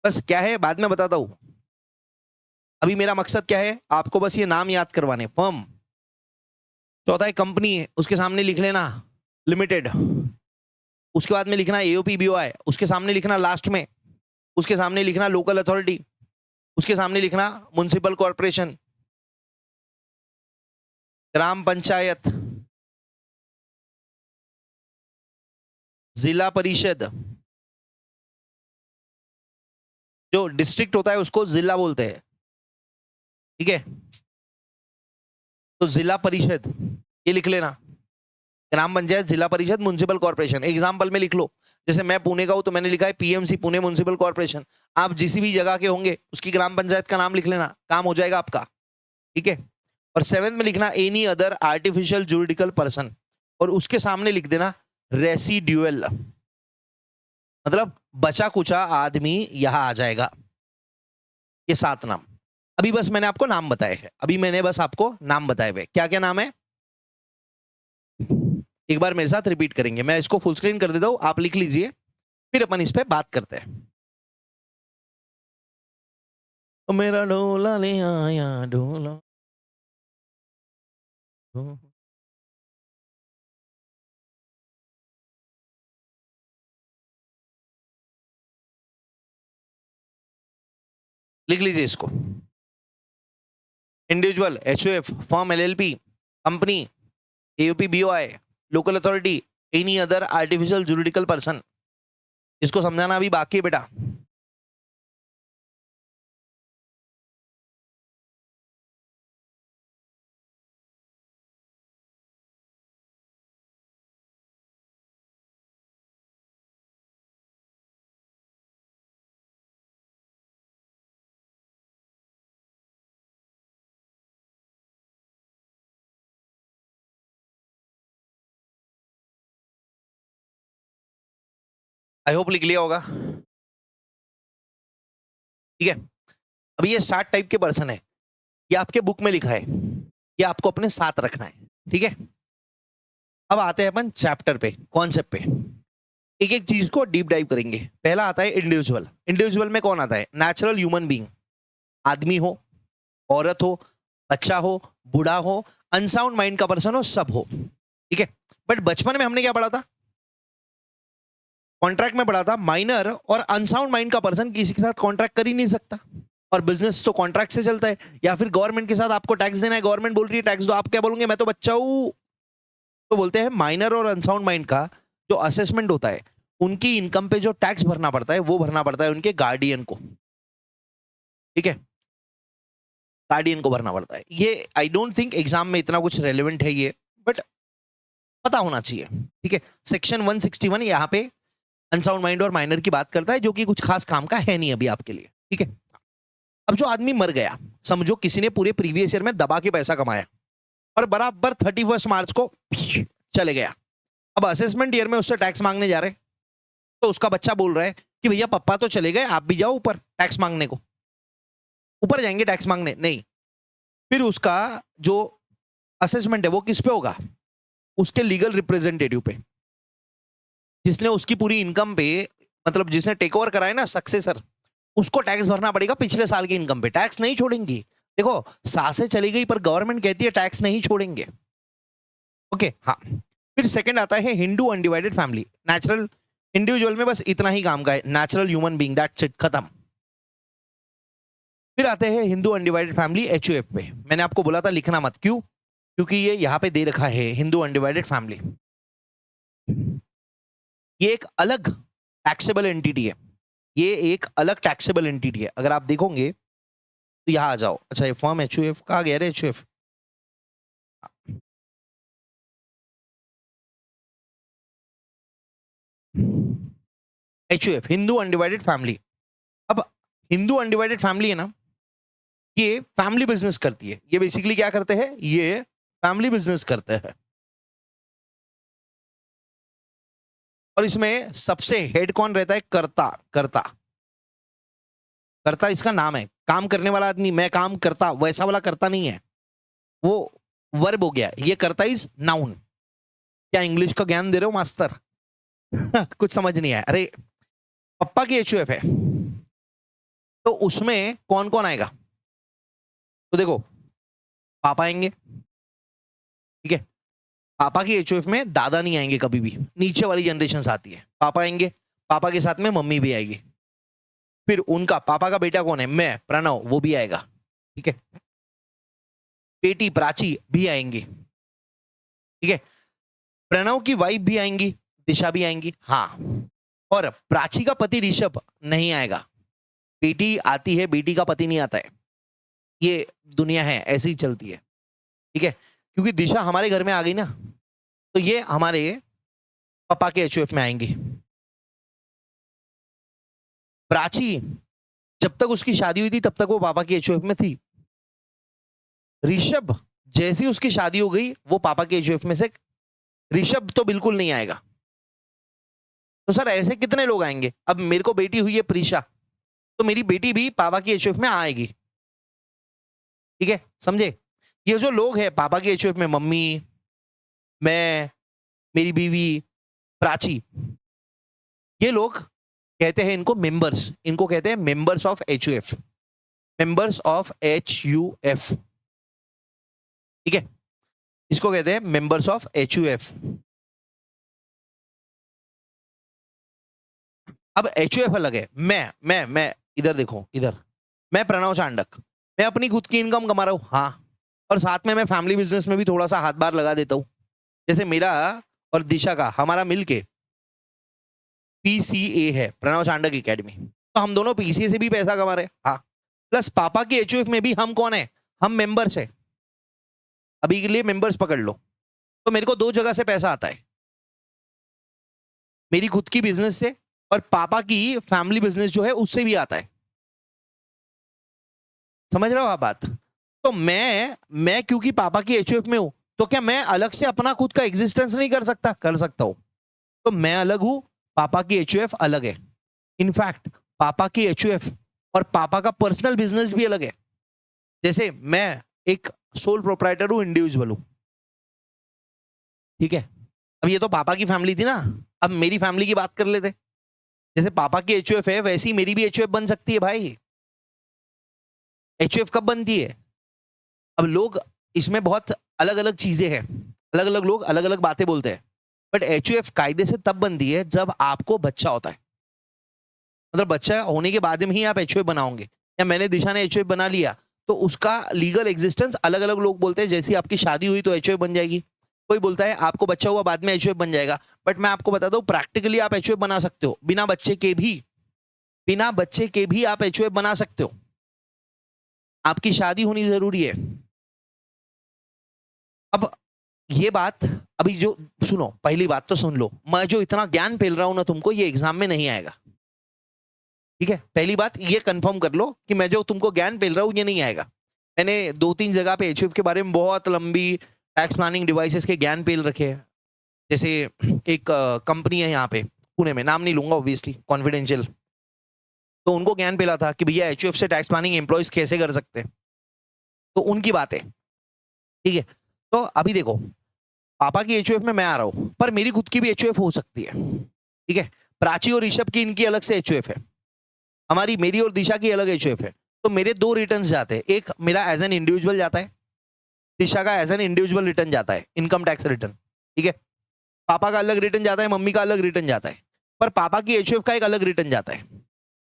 [SPEAKER 1] बस क्या है बाद में बताता हूं, अभी मेरा मकसद क्या है, आपको बस ये नाम याद करवाने। फर्म, चौथा है कंपनी है, उसके सामने लिख लेना लिमिटेड। उसके बाद में लिखना AOP BOI, उसके सामने लिखना लास्ट में, उसके सामने लिखना लोकल अथॉरिटी, उसके सामने लिखना म्युनिसिपल कॉर्पोरेशन, ग्राम पंचायत, जिला परिषद। जो डिस्ट्रिक्ट होता है उसको जिला बोलते हैं, ठीक है। तो जिला परिषद ये लिख लेना, ग्राम पंचायत, जिला परिषद, म्युनिसिपल कॉर्पोरेशन। एग्जाम्पल में लिख लो, जैसे मैं पुणे का हूं तो मैंने लिखा है PMC, पुणे म्युनिसिपल कॉर्पोरेशन। आप जिस भी जगह के होंगे उसकी ग्राम पंचायत का नाम लिख लेना, काम हो जाएगा आपका, ठीक है। और 7th में लिखना any other artificial juridical person, और उसके सामने लिख देना रेसिड्यूअल, मतलब बचा कुचा आदमी यहां आ जाएगा। ये 7 नाम। अभी बस मैंने आपको नाम बताए हैं, अभी मैंने बस आपको नाम बताए हुए। क्या क्या नाम है एक बार मेरे साथ रिपीट करेंगे। मैं इसको फुल स्क्रीन कर देता हूं, आप लिख लीजिए, फिर अपन इस पे बात करते हैं। तो मेरा डोला ले आया डोला। लिख लीजिए इसको। Individual HUF, firm LLP, company AOP BOI, local authority, any other artificial juridical person. इसको समझाना अभी बाकी है बेटा। आई होप लिख लिया होगा, ठीक है। अब ये 7 टाइप के पर्सन है, ये आपके बुक में लिखा है, ये आपको अपने साथ रखना है, ठीक है। अब आते हैं अपन चैप्टर पे, कॉन्सेप्ट पे, एक एक चीज को डीप डाइव करेंगे। पहला आता है इंडिविजुअल। इंडिविजुअल में कौन आता है? नेचुरल ह्यूमन बीइंग, आदमी हो, औरत हो, बच्चा हो, बूढ़ा हो, अनसाउंड माइंड का पर्सन हो, सब हो, ठीक है। बट बचपन में हमने क्या पढ़ा था? कॉन्ट्रैक्ट में पढ़ा था माइनर और अनसाउंड माइंड का पर्सन किसी के साथ कॉन्ट्रैक्ट कर ही नहीं सकता। और बिजनेस तो कॉन्ट्रैक्ट से चलता है, या फिर गवर्नमेंट के साथ आपको टैक्स देना है, गवर्नमेंट बोल रही है टैक्स दो, आप क्या बोलोगे? मैं तो बच्चा हूं। तो बोलते हैं माइनर और अनसाउंड माइंड का जो असेसमेंट होता है, उनकी इनकम पे जो टैक्स भरना पड़ता है वो भरना पड़ता है उनके गार्डियन को, ठीक है। गार्डियन को भरना पड़ता है। ये आई डोंट थिंक एग्जाम में इतना कुछ रेलेवेंट है ये, बट पता होना चाहिए, ठीक है। सेक्शन 161 यहाँ पे अनसाउंड माइंड और माइनर की बात करता है, जो कि कुछ खास काम का है नहीं अभी आपके लिए, ठीक है। अब जो आदमी मर गया, समझो किसी ने पूरे प्रीवियस ईयर में दबा के पैसा कमाया और बराबर 31 मार्च को चले गया। अब असेसमेंट ईयर में उससे टैक्स मांगने जा रहे, तो उसका बच्चा बोल रहा है कि भैया पप्पा तो चले गए, आप भी जाओ ऊपर टैक्स मांगने को। ऊपर जाएंगे टैक्स मांगने? नहीं। फिर उसका जो असेसमेंट है वो किस पे होगा? उसके लीगल रिप्रेजेंटेटिव पे, जिसने उसकी पूरी इनकम पे, मतलब जिसने टेक ओवर करा है ना, सक्सेसर, उसको टैक्स भरना पड़ेगा पिछले साल की इनकम पे। टैक्स नहीं छोड़ेंगी। देखो, सासें चली गई पर गवर्नमेंट कहती है टैक्स नहीं छोड़ेंगे, ओके। हाँ, फिर सेकंड आता है Hindu undivided family. Natural individual में बस इतना ही काम का है, natural human being, that's it, खत्म। फिर आते हैं हिंदू अनडिवाइडेड फैमिली एचयूएफ पे। मैंने आपको बोला था लिखना मत, क्यों? क्योंकि ये यहाँ पे दे रखा है हिंदू अनडिवाइडेड फैमिली। ये एक अलग टैक्सेबल एंटिटी है, ये एक अलग टैक्सेबल एंटिटी है। अगर आप देखोगे तो यहाँ आ जाओ। अच्छा, ये फर्म एचयूएफ कहाँ गया रे? HUF HUF Hindu undivided family. अब हिंदू अनडिवाइडेड फैमिली है ना, ये फैमिली बिजनेस करती है। ये बेसिकली क्या करते हैं? ये फैमिली बिजनेस करते हैं। और इसमें सबसे हेड कौन रहता है? कर्ता। कर्ता कर्ता इसका नाम है, काम करने वाला आदमी। मैं काम करता, वैसा वाला कर्ता नहीं है, वो वर्ब हो गया। ये कर्ता इज नाउन। क्या इंग्लिश का ज्ञान दे रहे हो मास्टर? कुछ समझ नहीं आया। अरे पप्पा की एचयूएफ है तो उसमें कौन कौन आएगा? तो देखो, पापा आएंगे, ठीक है। पापा की एचयूएफ में दादा नहीं आएंगे कभी भी, नीचे वाली जनरेशन आती है। पापा आएंगे, पापा के साथ में मम्मी भी आएगी। फिर उनका पापा का बेटा कौन है? मैं, प्रणव, वो भी आएगा, ठीक है। बेटी प्राची भी आएंगी, ठीक है। प्रणव की वाइफ भी आएंगी, दिशा भी आएंगी, हाँ। और प्राची का पति ऋषभ नहीं आएगा। बेटी आती है, बेटी का पति नहीं आता है। ये दुनिया है, ऐसी ही चलती है, ठीक है। क्योंकि दिशा हमारे घर में आ गई ना, तो ये हमारे पापा के एचयूएफ में आएंगी। प्राची जब तक उसकी शादी हुई थी तब तक वो पापा की एचयूएफ में थी। ऋषभ जैसी उसकी शादी हो गई वो पापा के एचयूएफ में से, ऋषभ तो बिल्कुल नहीं आएगा। तो सर ऐसे कितने लोग आएंगे? अब मेरे को बेटी हुई है प्रीशा, तो मेरी बेटी भी पापा की एचयूएफ में आएगी, ठीक है, समझे? ये जो लोग हैं पापा के एचयूएफ में, मम्मी, मैं, मेरी बीवी, प्राची, ये लोग कहते हैं इनको मेंबर्स। इनको कहते हैं members of HUF, members of HUF, ठीक है। इसको कहते हैं मेंबर्स ऑफ एचयूएफ। अब एचयूएफ अलग है। मैं इधर देखो, इधर मैं प्रणव चांडक, मैं अपनी खुद की इनकम कमा रहा हूं, हाँ। और साथ में मैं फैमिली बिजनेस में भी थोड़ा सा हाथ बार लगा देता हूं। जैसे मेरा और दिशा का, हमारा मिलके पीसीए है, प्रणव चांडक एकेडमी, तो हम दोनों पीसीए से भी पैसा कमा रहे हैं, हाँ। प्लस पापा की एचयूएफ में भी हम कौन है? हम मेंबर्स है। अभी के लिए मेंबर्स पकड़ लो। तो मेरे को दो जगह से पैसा आता है, मेरी खुद की बिजनेस से और पापा की फैमिली बिजनेस जो है उससे भी आता है। समझ रहे हो आप बात? तो मैं क्योंकि पापा की एचयूएफ में हूं, तो क्या मैं अलग से अपना खुद का एग्जिस्टेंस नहीं कर सकता? कर सकता हूं। तो मैं अलग हूं, पापा की एचयूएफ अलग है। इनफैक्ट पापा की एचयूएफ और पापा का पर्सनल बिजनेस भी अलग है। जैसे मैं एक सोल प्रोप्राइटर हूं, इंडिविजुअल हूं, ठीक है। अब ये तो पापा की फैमिली थी ना, अब मेरी फैमिली की बात कर लेते। जैसे पापा की एचयूएफ है वैसी मेरी भी एचयूएफ बन सकती है भाई। एचयूएफ कब बनती है? अब लोग इसमें बहुत अलग अलग चीजें हैं, अलग अलग लोग अलग अलग बातें बोलते हैं, बट एचयूएफ कायदे से तब बनती है जब आपको बच्चा होता है। मतलब बच्चा होने के बाद में ही आप एचयूएफ बनाओगे। या मैंने दिशा ने एचयूएफ बना लिया तो उसका लीगल एग्जिस्टेंस अलग अलग लोग बोलते हैं। जैसी आपकी शादी हुई तो एचयूएफ बन जाएगी, कोई बोलता है आपको बच्चा हुआ बाद में एचयूएफ बन जाएगा। बट मैं आपको बताता हूँ प्रैक्टिकली आप एचयूएफ बना सकते हो, बिना बच्चे के भी, बिना बच्चे के भी आप एचयूएफ बना सकते हो। आपकी शादी होनी जरूरी है। अब ये बात, अभी जो सुनो, पहली बात तो सुन लो, मैं जो इतना ज्ञान फैल रहा हूं ना तुमको, ये एग्जाम में नहीं आएगा, ठीक है। पहली बात ये कंफर्म कर लो कि मैं जो तुमको ज्ञान फैल रहा हूं ये नहीं आएगा। मैंने 2-3 जगह पे एचयूएफ के बारे में बहुत लंबी टैक्स प्लानिंग डिवाइसेस के ज्ञान फैल रखे हैं। जैसे एक कंपनी है यहाँ पे पुणे में, नाम नहीं लूंगा ऑब्वियसली, कॉन्फिडेंशियल, तो उनको ज्ञान फैला था कि भैया एचयूएफ से टैक्स प्लानिंग एम्प्लॉयज कैसे कर सकते हैं, तो उनकी बात है, ठीक है। तो अभी देखो, पापा की एचयूएफ में मैं आ रहा हूं, पर मेरी खुद की भी एचयूएफ हो सकती है, ठीक है। प्राची और ऋषभ की इनकी अलग से एचयूएफ है, हमारी, मेरी और दिशा की अलग एचयूएफ है। तो मेरे 2 रिटर्न्स जाते हैं, एक मेरा एज एन इंडिविजुअल जाता है, दिशा का एज एन इंडिविजुअल रिटर्न जाता है, इनकम टैक्स रिटर्न, ठीक है। पापा का अलग रिटर्न जाता है, मम्मी का अलग रिटर्न जाता है, पर पापा की एचयूएफ का एक अलग रिटर्न जाता है।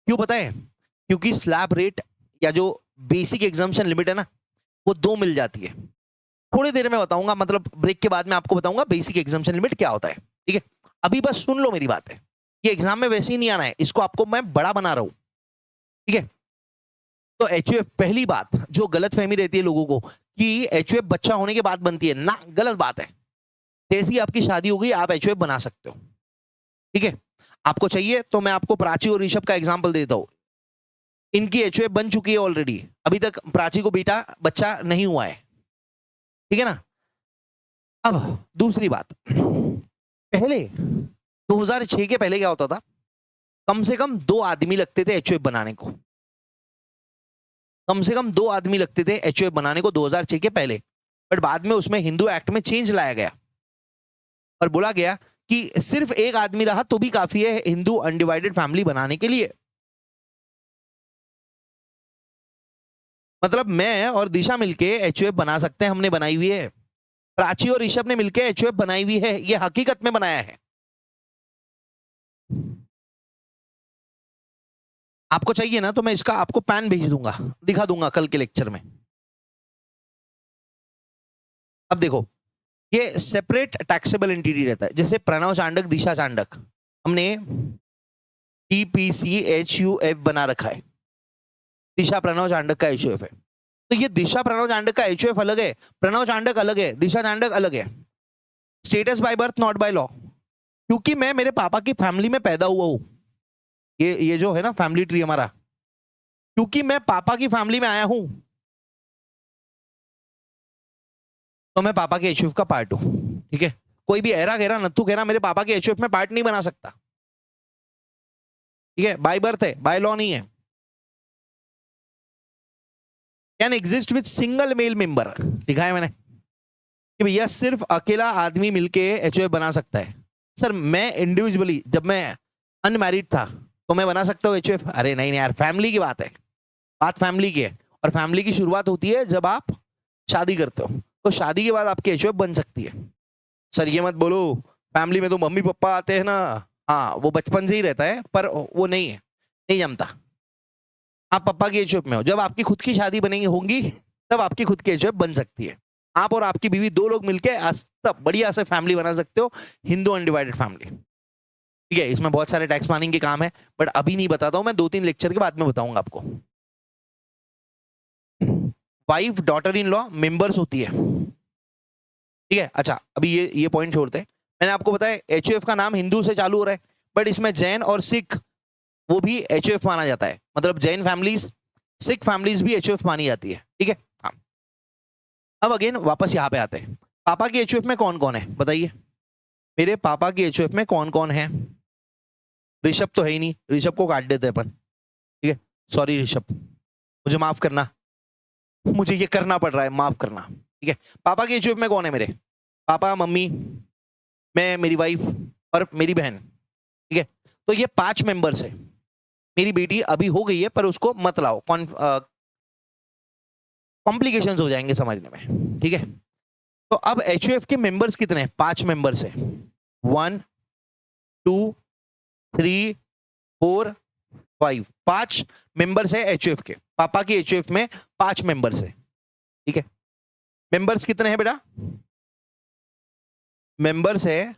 [SPEAKER 1] क्यों पता है? क्योंकि स्लैब रेट या जो बेसिक एग्जाम्पशन लिमिट है ना, वो 2 मिल जाती है। थोड़ी देर में बताऊंगा, मतलब ब्रेक के बाद में आपको बताऊंगा बेसिक एग्जाम्पशन लिमिट क्या होता है। ठीक है, अभी बस सुन लो मेरी बात है। ये एग्जाम में वैसे ही नहीं आना है, इसको आपको मैं बड़ा बना रहा हूं। ठीक है, तो एचयूएफ, पहली बात जो गलत फहमी रहती है लोगों को कि एचयूएफ बच्चा होने के बाद बनती है, ना, गलत बात है। जैसे ही आपकी शादी हो गई आप एचयूएफ बना सकते हो। ठीक है, आपको चाहिए तो मैं आपको प्राची और ऋषभ का एग्जाम्पल देता हूं। इनकी एचयूएफ बन चुकी है ऑलरेडी, अभी तक प्राची को बेटा बच्चा नहीं हुआ है। ठीक है ना। अब दूसरी बात, पहले 2006 के पहले क्या होता था, कम से कम 2 आदमी लगते थे एचयूएफ बनाने को। कम से कम 2 आदमी लगते थे एचयूएफ बनाने को 2006 के पहले। बट बाद में उसमें हिंदू एक्ट में चेंज लाया गया और बोला गया कि सिर्फ एक आदमी रहा तो भी काफी है हिंदू अनडिवाइडेड फैमिली बनाने के लिए। मतलब मैं और दिशा मिलके एचयूएफ बना सकते हैं, हमने बनाई हुई है। प्राची और ऋषभ ने मिलके एचयूएफ बनाई हुई है, ये हकीकत में बनाया है। आपको चाहिए ना तो मैं इसका आपको पैन भेज दूंगा, दिखा दूंगा कल के लेक्चर में। अब देखो, ये सेपरेट टैक्सेबल एंटिटी रहता है। जैसे प्रणव चांडक, दिशा चांडक, हमने टीपीसीएचयूएफ बना रखा है। दिशा प्रणव चांडक का एचयूएफ है, तो ये दिशा प्रणव चांडक का एचयूएफ अलग है, प्रणव चांडक अलग है, दिशा चांडक अलग है। Status by birth not by law, क्योंकि मैं मेरे पापा की फैमिली में पैदा हुआ हूं। ये जो है ना फैमिली ट्री हमारा, क्योंकि मैं पापा की फैमिली में आया हूं तो मैं पापा के एचयूएफ का पार्ट हूं। ठीक है, कोई भी ऐरा गहरा नत्थु गहरा मेरे पापा के एचयूएफ में पार्ट नहीं बना सकता। ठीक है, बाय बर्थ है, बाय लॉ नहीं है। Can exist with single male member, लिखा है मैंने कि भैया सिर्फ अकेला आदमी मिलके एचयूएफ बना सकता है। सर मैं इंडिविजुअली, जब मैं अनमैरिड था तो मैं बना सकता हूँ एचयूएफ? अरे नहीं नहीं यार, फैमिली की बात है, बात फैमिली की है। और फैमिली की शुरुआत होती है जब आप शादी करते हो, तो शादी के बाद आपकी एचयूएफ बन सकती है। सर ये मत बोलो, फैमिली में तो मम्मी पापा आते हैं ना, हाँ वो बचपन से ही रहता है, पर वो नहीं है, नहीं जमता। आप पापा की एचयूएफ में हो, जब आपकी खुद की शादी बनेगी होंगी तब आपकी खुद की एचयूएफ बन सकती है। आप और आपकी बीवी 2 लोग मिलकर बढ़िया से फैमिली बना सकते हो, हिंदू अनडिवाइडेड फैमिली। ठीक है, इसमें बहुत सारे टैक्स प्लानिंग के काम है, बट अभी नहीं बताता हूं मैं, 2-3 लेक्चर के बाद में बताऊंगा आपको। Wife daughter in law members होती है। ठीक है, अच्छा अभी ये पॉइंट छोड़ते हैं। मैंने आपको बताया एचयूएफ का नाम हिंदू से चालू हो रहा है, बट इसमें जैन और सिख वो भी एचयूएफ माना जाता है। मतलब जैन फैमिलीज, सिख फैमिलीज भी एचयूएफ मानी जाती है। ठीक है, हाँ। अब अगेन वापस यहाँ पे आते हैं, पापा की एचयूएफ में कौन कौन है बताइए? मेरे पापा की एचयूएफ में कौन कौन है? ऋषभ तो है ही नहीं, ऋषभ को काट देते अपन। ठीक है, सॉरी ऋषभ, मुझे माफ करना, मुझे ये करना पड़ रहा है, माफ करना। ठीक है, पापा के एचयूएफ में कौन है? मेरे पापा, मम्मी, मैं, मेरी वाइफ और मेरी बहन। ठीक है, तो ये 5 मेंबर्स है। मेरी बेटी अभी हो गई है, पर उसको मत लाओ, कॉम्प्लिकेशंस हो जाएंगे समझने में। ठीक है, तो अब एचयूएफ के मेंबर्स कितने हैं? 5 मेंबर्स है, 1 2 3 4 5, 5 मेंबर्स है एचयूएफ के। पापा की एचयूएफ में 5 मेंबर्स है। ठीक है, मेंबर्स कितने हैं बेटा? मेंबर्स है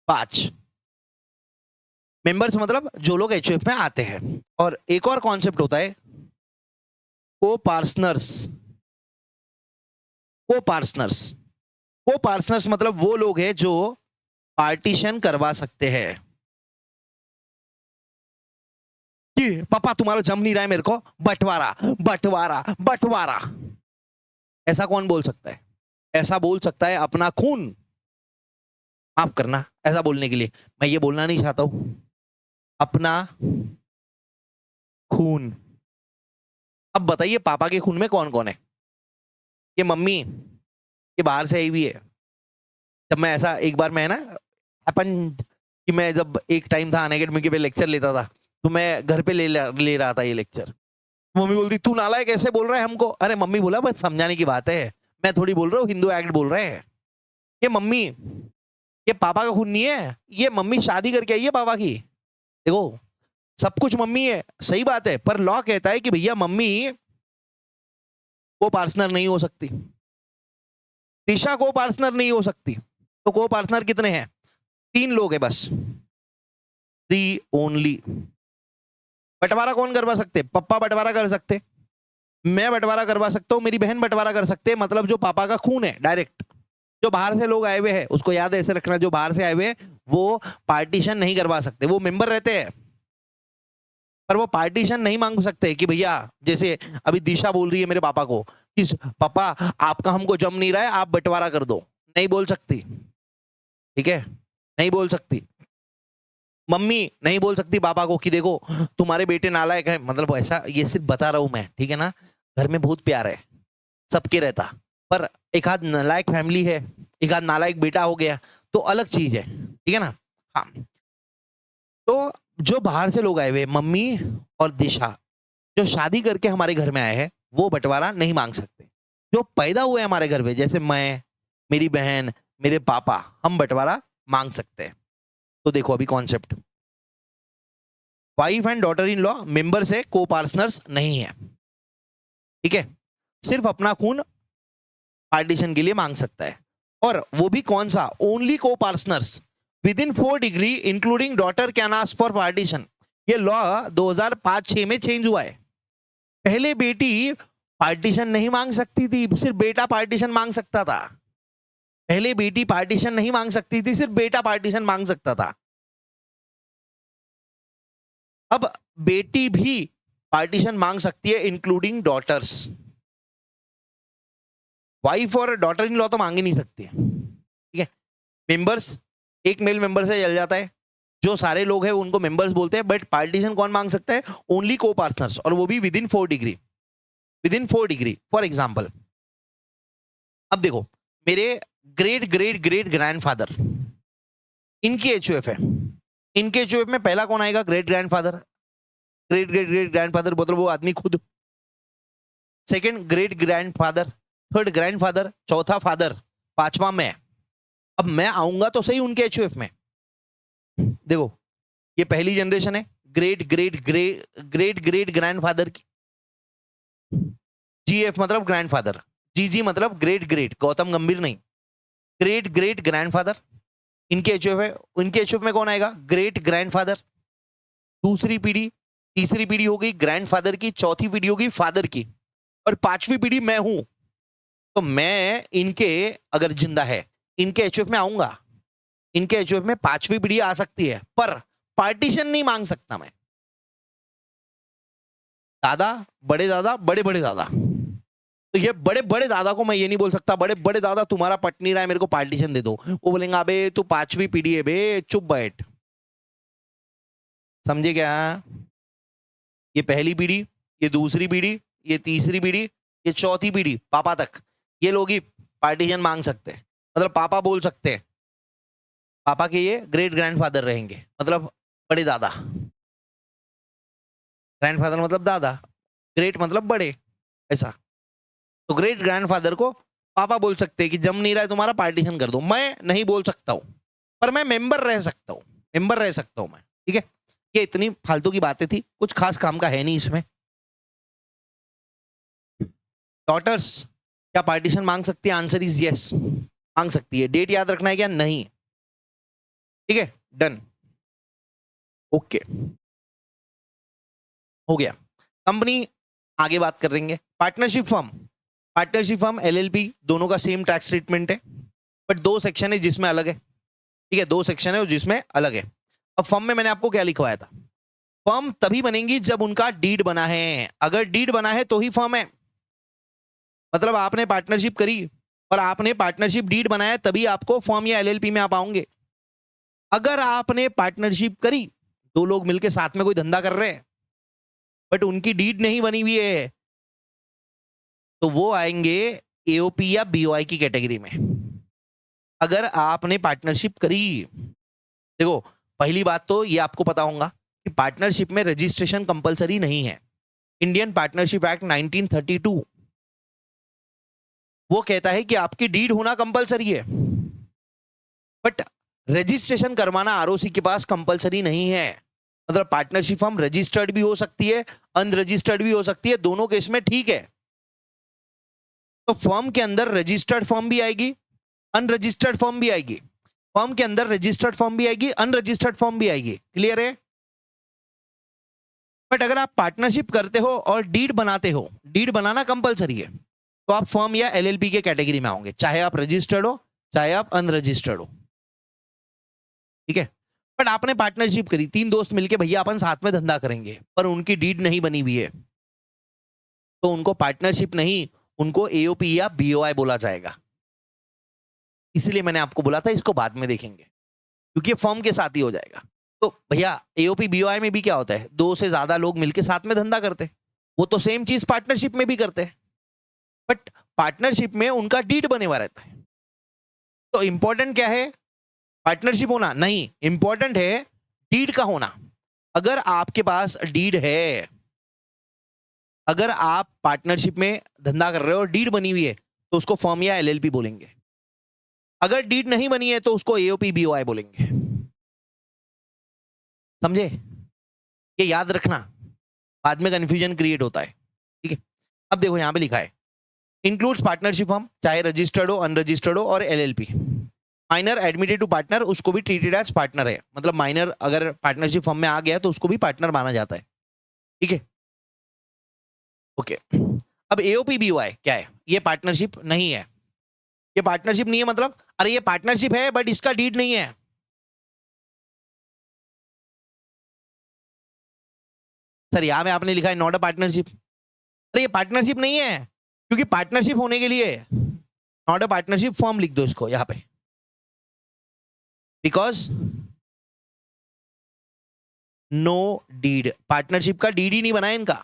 [SPEAKER 1] 5 मेंबर्स, मतलब जो लोग एचयूएफ में आते हैं। और एक और कॉन्सेप्ट होता है को पार्टनर्स। को पार्टनर्स, को पार्टनर्स मतलब वो लोग हैं जो पार्टीशन करवा सकते हैं कि पापा तुम्हारा जम नहीं रहा है, मेरे को बंटवारा बंटवारा बंटवारा। ऐसा कौन बोल सकता है? ऐसा बोल सकता है अपना खून। माफ करना ऐसा बोलने के लिए, मैं ये बोलना नहीं चाहता हूं, अपना खून। अब बताइए पापा के खून में कौन कौन है? ये मम्मी ये बाहर से आई हुई है। जब मैं ऐसा एक बार, मैं ना अपन कि मैं जब एक टाइम था अनअकैडमी के पे लेक्चर लेता था, तो मैं घर पे ले रहा था ये लेक्चर। मम्मी बोलती तू नालायक कैसे बोल रहा है हमको? अरे मम्मी बोला बस समझाने की बात है, मैं थोड़ी बोल रहा हूँ, हिंदू एक्ट बोल रहे हैं। ये मम्मी ये पापा का खून नहीं है, ये मम्मी शादी करके आई है पापा की। देखो सब कुछ मम्मी है, सही बात है, पर लॉ कहता है कि भैया मम्मी को पार्टनर नहीं हो सकती, दिशा को पार्टनर नहीं हो सकती। तो को पार्टनर कितने हैं? 3 लोग हैं बस, 3 ओनली। बंटवारा कौन करवा सकते? पप्पा बंटवारा कर सकते, मैं बंटवारा करवा सकता हूं, मेरी बहन बंटवारा कर सकते हैं, मतलब जो पापा का खून है डायरेक्ट। जो बाहर से लोग आए हुए हैं, उसको याद है ऐसे रखना, जो बाहर से आए हुए हैं वो पार्टीशन नहीं करवा सकते, वो मेंबर रहते हैं पर वो पार्टीशन नहीं मांग सकते कि भैया, जैसे अभी दिशा बोल रही है मेरे पापा को कि पापा आपका हमको जम नहीं रहा है, आप बंटवारा कर दो, नहीं बोल सकती, ठीक है, नहीं बोल सकती। मम्मी नहीं बोल सकती पापा को कि देखो तुम्हारे बेटे नालायक है, मतलब ऐसा, ये सिर्फ बता रहा हूं मैं, ठीक है ना। घर में बहुत प्यार है सबके रहता, पर एक आध नालायक फैमिली है, एक आध नालायक बेटा हो गया तो अलग चीज है, ठीक है ना। हाँ, तो जो बाहर से लोग आए हुए, मम्मी और दिशा जो शादी करके हमारे घर में आए हैं, वो बंटवारा नहीं मांग सकते। जो पैदा हुए हमारे घर में, जैसे मैं, मेरी बहन, मेरे पापा, हम बंटवारा मांग सकते हैं। तो देखो अभी concept, wife and daughter in law member से को पार्टनर्स नहीं है, ठीक है, सिर्फ अपना खून पार्टीशन के लिए मांग सकता है। और वो भी कौन सा? ओनली को partners with in 4 degree including daughter can ask for partition. ये लॉ 2005-6 में चेंज हुआ है। पहले बेटी पार्टीशन नहीं मांग सकती थी, सिर्फ बेटा पार्टीशन मांग सकता था। पहले बेटी पार्टीशन नहीं मांग सकती थी, सिर्फ बेटा पार्टीशन मांग सकता था। अब बेटी भी पार्टीशन मांग सकती है इंक्लूडिंग डॉटर्स। वाइफ और डॉटर इन लॉ तो मांग ही नहीं सकती, ठीक है। मेंबर्स, एक मेल मेंबर से चल जाता है, जो सारे लोग हैं उनको मेंबर्स बोलते हैं, बट पार्टीशन कौन मांग सकता है? ओनली को पार्टनर्स, और वो भी with in 4 degree, with in 4 degree. For example, अब देखो मेरे ग्रेट ग्रेट ग्रेट ग्रैंडफादर, इनकी एचयूएफ है, इनके एचयूएफ में पहला कौन आएगा? Great grandfather, great great great grandfather मतलब वो आदमी खुद, second great grandfather, third grandfather, चौथा फादर, पांचवा मैं। अब मैं आऊंगा तो सही उनके एचयूएफ में। देखो ये पहली जनरेशन है, great great great great great grandfather की, जीएफ मतलब ग्रैंडफादर, जीजी मतलब ग्रेट ग्रेट, गौतम गंभीर नहीं, ग्रेट ग्रेट ग्रैंडफादर, इनके एचयूएफ है। उनके एचयूएफ में कौन आएगा? ग्रेट ग्रैंडफादर, दूसरी पीढ़ी, तीसरी पीढ़ी हो गई ग्रैंडफादर की, चौथी पीढ़ी होगी फादर की, और पांचवी पीढ़ी मैं हूं। तो मैं इनके, अगर जिंदा है, इनके एचयूएफ में आऊंगा, इनके एचयूएफ में पांचवी पीढ़ी आ सकती है, पर पार्टीशन नहीं मांग सकता मैं। दादा, बड़े दादा, बड़े बड़े दादा, तो ये बड़े बड़े दादा को मैं ये नहीं बोल सकता बड़े बड़े दादा तुम्हारा पट नहीं रहा है, मेरे को पार्टीशन दे दो। वो बोलेंगे अबे तू पांचवी पीढ़ी है बे, चुप बैठ। समझे क्या? ये पहली पीढ़ी, ये दूसरी पीढ़ी, ये तीसरी पीढ़ी, ये चौथी पीढ़ी, पापा तक, ये लोग ही पार्टीशन मांग सकते हैं। मतलब पापा बोल सकते हैं, पापा के ये ग्रेट ग्रैंडफादर रहेंगे, मतलब बड़े दादा, ग्रैंडफादर मतलब दादा, ग्रेट मतलब बड़े, ऐसा। तो ग्रेट ग्रैंडफादर को पापा बोल सकते हैं कि जम नहीं रहा है तुम्हारा, पार्टीशन कर दो। मैं नहीं बोल सकता हूं, पर मैं मेंबर रह सकता हूं, मेंबर रह सकता हूं मैं, ठीक है। ये इतनी फालतू की बातें थी, कुछ खास काम का है नहीं इसमें। डॉटर्स क्या पार्टीशन मांग सकती है? आंसर इज यस, मांग सकती है। डेट याद रखना है क्या? नहीं, ठीक है, डन, ओके, हो गया। कंपनी आगे बात कर लेंगे। Partnership firm, partnership firm LLP दोनों का सेम टैक्स ट्रीटमेंट है, बट 2 सेक्शन है जिसमें अलग है, ठीक है, 2 सेक्शन है और जिसमें अलग है। अब फर्म में मैंने आपको क्या लिखवाया था? फर्म तभी बनेगी जब उनका डीड बना है, अगर डीड बना है तो ही फर्म है। मतलब आपने पार्टनरशिप करी और आपने पार्टनरशिप डीड बनाया, तभी आपको फर्म या एलएलपी में आप आओगे। अगर आपने पार्टनरशिप करी, 2 लोग मिलकर साथ में कोई धंधा कर रहे हैं, बट उनकी डीड नहीं बनी हुई है, तो वो आएंगे एओपी या बीओआई की कैटेगरी में। अगर आपने पार्टनरशिप करी, देखो पहली बात तो ये आपको पता होगा कि पार्टनरशिप में रजिस्ट्रेशन कंपलसरी नहीं है। इंडियन पार्टनरशिप एक्ट 1932 वो कहता है कि आपकी डीड होना कंपलसरी है, बट रजिस्ट्रेशन करवाना आरओसी के पास कंपलसरी नहीं है। मतलब पार्टनरशिप फर्म रजिस्टर्ड भी हो सकती है, अनरजिस्टर्ड भी हो सकती है, दोनों केस में ठीक है। तो फर्म के अंदर रजिस्टर्ड फर्म भी आएगी, अनरजिस्टर्ड फर्म भी आएगी, फर्म के अंदर रजिस्टर्ड फर्म भी आएगी, अनरजिस्टर्ड फर्म भी आएगी। क्लियर है? बट अगर आप पार्टनरशिप करते हो और डीड बनाते हो, डीड बनाना कंपलसरी है, तो आप फर्म या एलएलपी के कैटेगरी में आओगे, चाहे आप रजिस्टर्ड हो चाहे आप अनरजिस्टर्ड हो। ठीक है? बट आपने पार्टनरशिप करी, 3 दोस्त मिलके भैया अपन साथ में धंधा करेंगे, पर उनकी डीड नहीं बनी हुई है, तो उनको पार्टनरशिप नहीं, उनको एओपी या बीओआई बोला जाएगा। इसलिए मैंने आपको बोला था इसको बाद में देखेंगे, क्योंकि फर्म के साथ ही हो जाएगा। तो भैया एओपी बीओआई में भी क्या होता है, 2 से ज्यादा लोग मिलके साथ में धंधा करते हैं, वो तो सेम चीज पार्टनरशिप में भी करते हैं, बट पार्टनरशिप में उनका डीड बने हुआ रहता है। तो इंपॉर्टेंट क्या है, पार्टनरशिप होना नहीं, इंपॉर्टेंट है डीड का होना। अगर आपके पास डीड है, अगर आप पार्टनरशिप में धंधा कर रहे हो और डीड बनी हुई है, तो उसको फर्म या एलएलपी बोलेंगे। अगर डीड नहीं बनी है तो उसको एओपी बीओआई बोलेंगे। समझे? ये याद रखना, बाद में कंफ्यूजन क्रिएट होता है। ठीक है? अब देखो यहां पे लिखा है इंक्लूड्स पार्टनरशिप फर्म, चाहे रजिस्टर्ड हो, अनरजिस्टर्ड हो, और LLP. Minor admitted to partner, उसको भी ट्रीटेड एज पार्टनर है। मतलब माइनर अगर पार्टनरशिप फर्म में आ गया तो उसको भी पार्टनर माना जाता है। ठीक है? ओके। अब एओपी बीओआई क्या है? ये पार्टनरशिप नहीं है। ये पार्टनरशिप नहीं है मतलब, अरे ये पार्टनरशिप है बट इसका डीड नहीं है। सर यहां में आपने लिखा है नॉट अ पार्टनरशिप। अरे ये पार्टनरशिप नहीं है, क्योंकि पार्टनरशिप होने के लिए नॉट अ पार्टनरशिप फॉर्म लिख दो इसको यहां पे, बिकॉज नो डीड, पार्टनरशिप का डीड ही नहीं बना है इनका।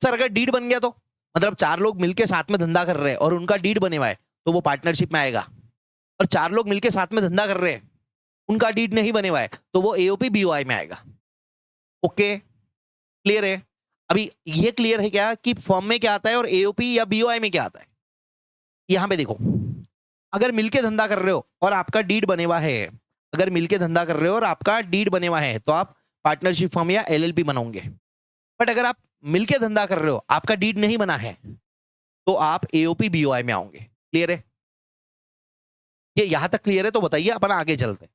[SPEAKER 1] सर अगर डीड बन गया तो मतलब 4 लोग मिलके साथ में धंधा कर रहे हैं और उनका डीड बने हुआ है, तो वो पार्टनरशिप में आएगा। और 4 लोग मिलके साथ में धंधा कर रहे हैं, उनका डीड नहीं बने हुआ है, तो वो एओपी बीओआई में आएगा। ओके, क्लियर है? अभी ये क्लियर है क्या कि फॉर्म में क्या आता है और एओपी या बीओआई में क्या आता है? यहां पे देखो, अगर मिलके धंधा कर रहे हो और आपका डीड बने हुआ है, अगर मिलके धंधा कर रहे हो और आपका डीड बने हुआ है, तो आप पार्टनरशिप फर्म या एलएलपी बनाओगे। बट अगर आप मिलके धंधा कर रहे हो, आपका डीड नहीं बना है, तो आप एओपी बीओआई में आओगे। क्लियर है? ये यहां तक क्लियर है तो बताइए, अपन आगे चलते हैं।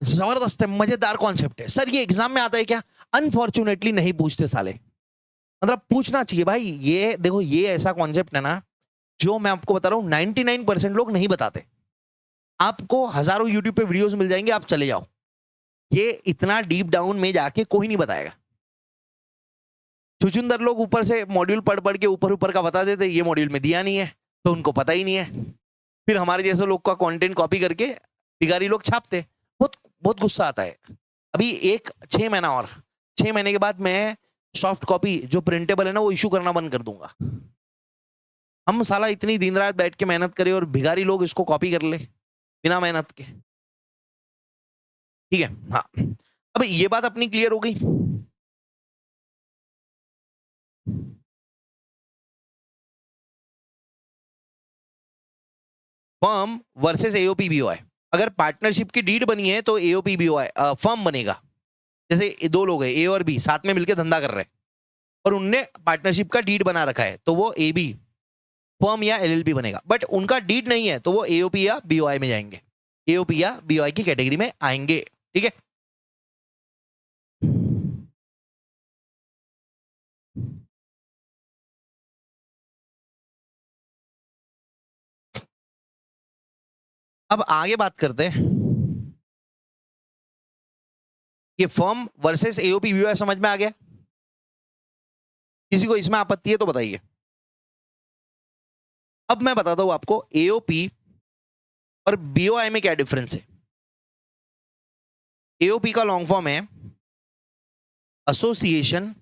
[SPEAKER 1] जबरदस्त है, मजेदार कॉन्सेप्ट है। सर ये एग्जाम में आता है क्या? अनफॉर्चुनेटली नहीं पूछते साले। मतलब पूछना चाहिए भाई। ये देखो, ये ऐसा कॉन्सेप्ट है ना, जो मैं आपको बता रहा हूं 99% लोग नहीं बताते। आपको हजारों यूट्यूब पे वीडियोस मिल जाएंगे, आप चले जाओ, ये इतना डीप डाउन में जाके कोई नहीं बताएगा। चुचुंदर लोग ऊपर से मॉड्यूल पढ़ पढ़ के ऊपर ऊपर का बता देते, ये मॉड्यूल में दिया नहीं है, तो उनको पता ही नहीं है। फिर हमारे जैसे लोग का कंटेंट कॉपी करके बिगारी लोग छापते। बहुत बहुत गुस्सा आता है। अभी 6 महीना और 6 महीने के बाद मैं सॉफ्ट कॉपी जो प्रिंटेबल है ना, वो इशू करना बंद कर दूंगा। हम साला इतनी दिन रात बैठ के मेहनत करें और भिखारी लोग इसको कॉपी कर ले बिना मेहनत के। ठीक है? हाँ, अब ये बात अपनी क्लियर हो गई। Firm versus AOP BOI. अगर पार्टनरशिप की डीड बनी है तो एओपी बीओआई फर्म बनेगा। जैसे 2 लोग हैं, ए और बी, साथ में मिलकर धंधा कर रहे हैं और उनने पार्टनरशिप का डीड बना रखा है, तो वो ए बी फर्म या एलएलपी बनेगा। बट उनका डीड नहीं है, तो वो एओपी या बीओआई में जाएंगे, एओपी या बीओआई की कैटेगरी में आएंगे। ठीक है? अब आगे बात करते हैं। ये फर्म वर्सेस एओपी बीओआई समझ में आ गया? किसी को इसमें आपत्ति है तो बताइए। अब मैं बताता हूं आपको एओपी और बीओआई में क्या डिफरेंस है। एओपी का लॉन्ग फॉर्म है एसोसिएशन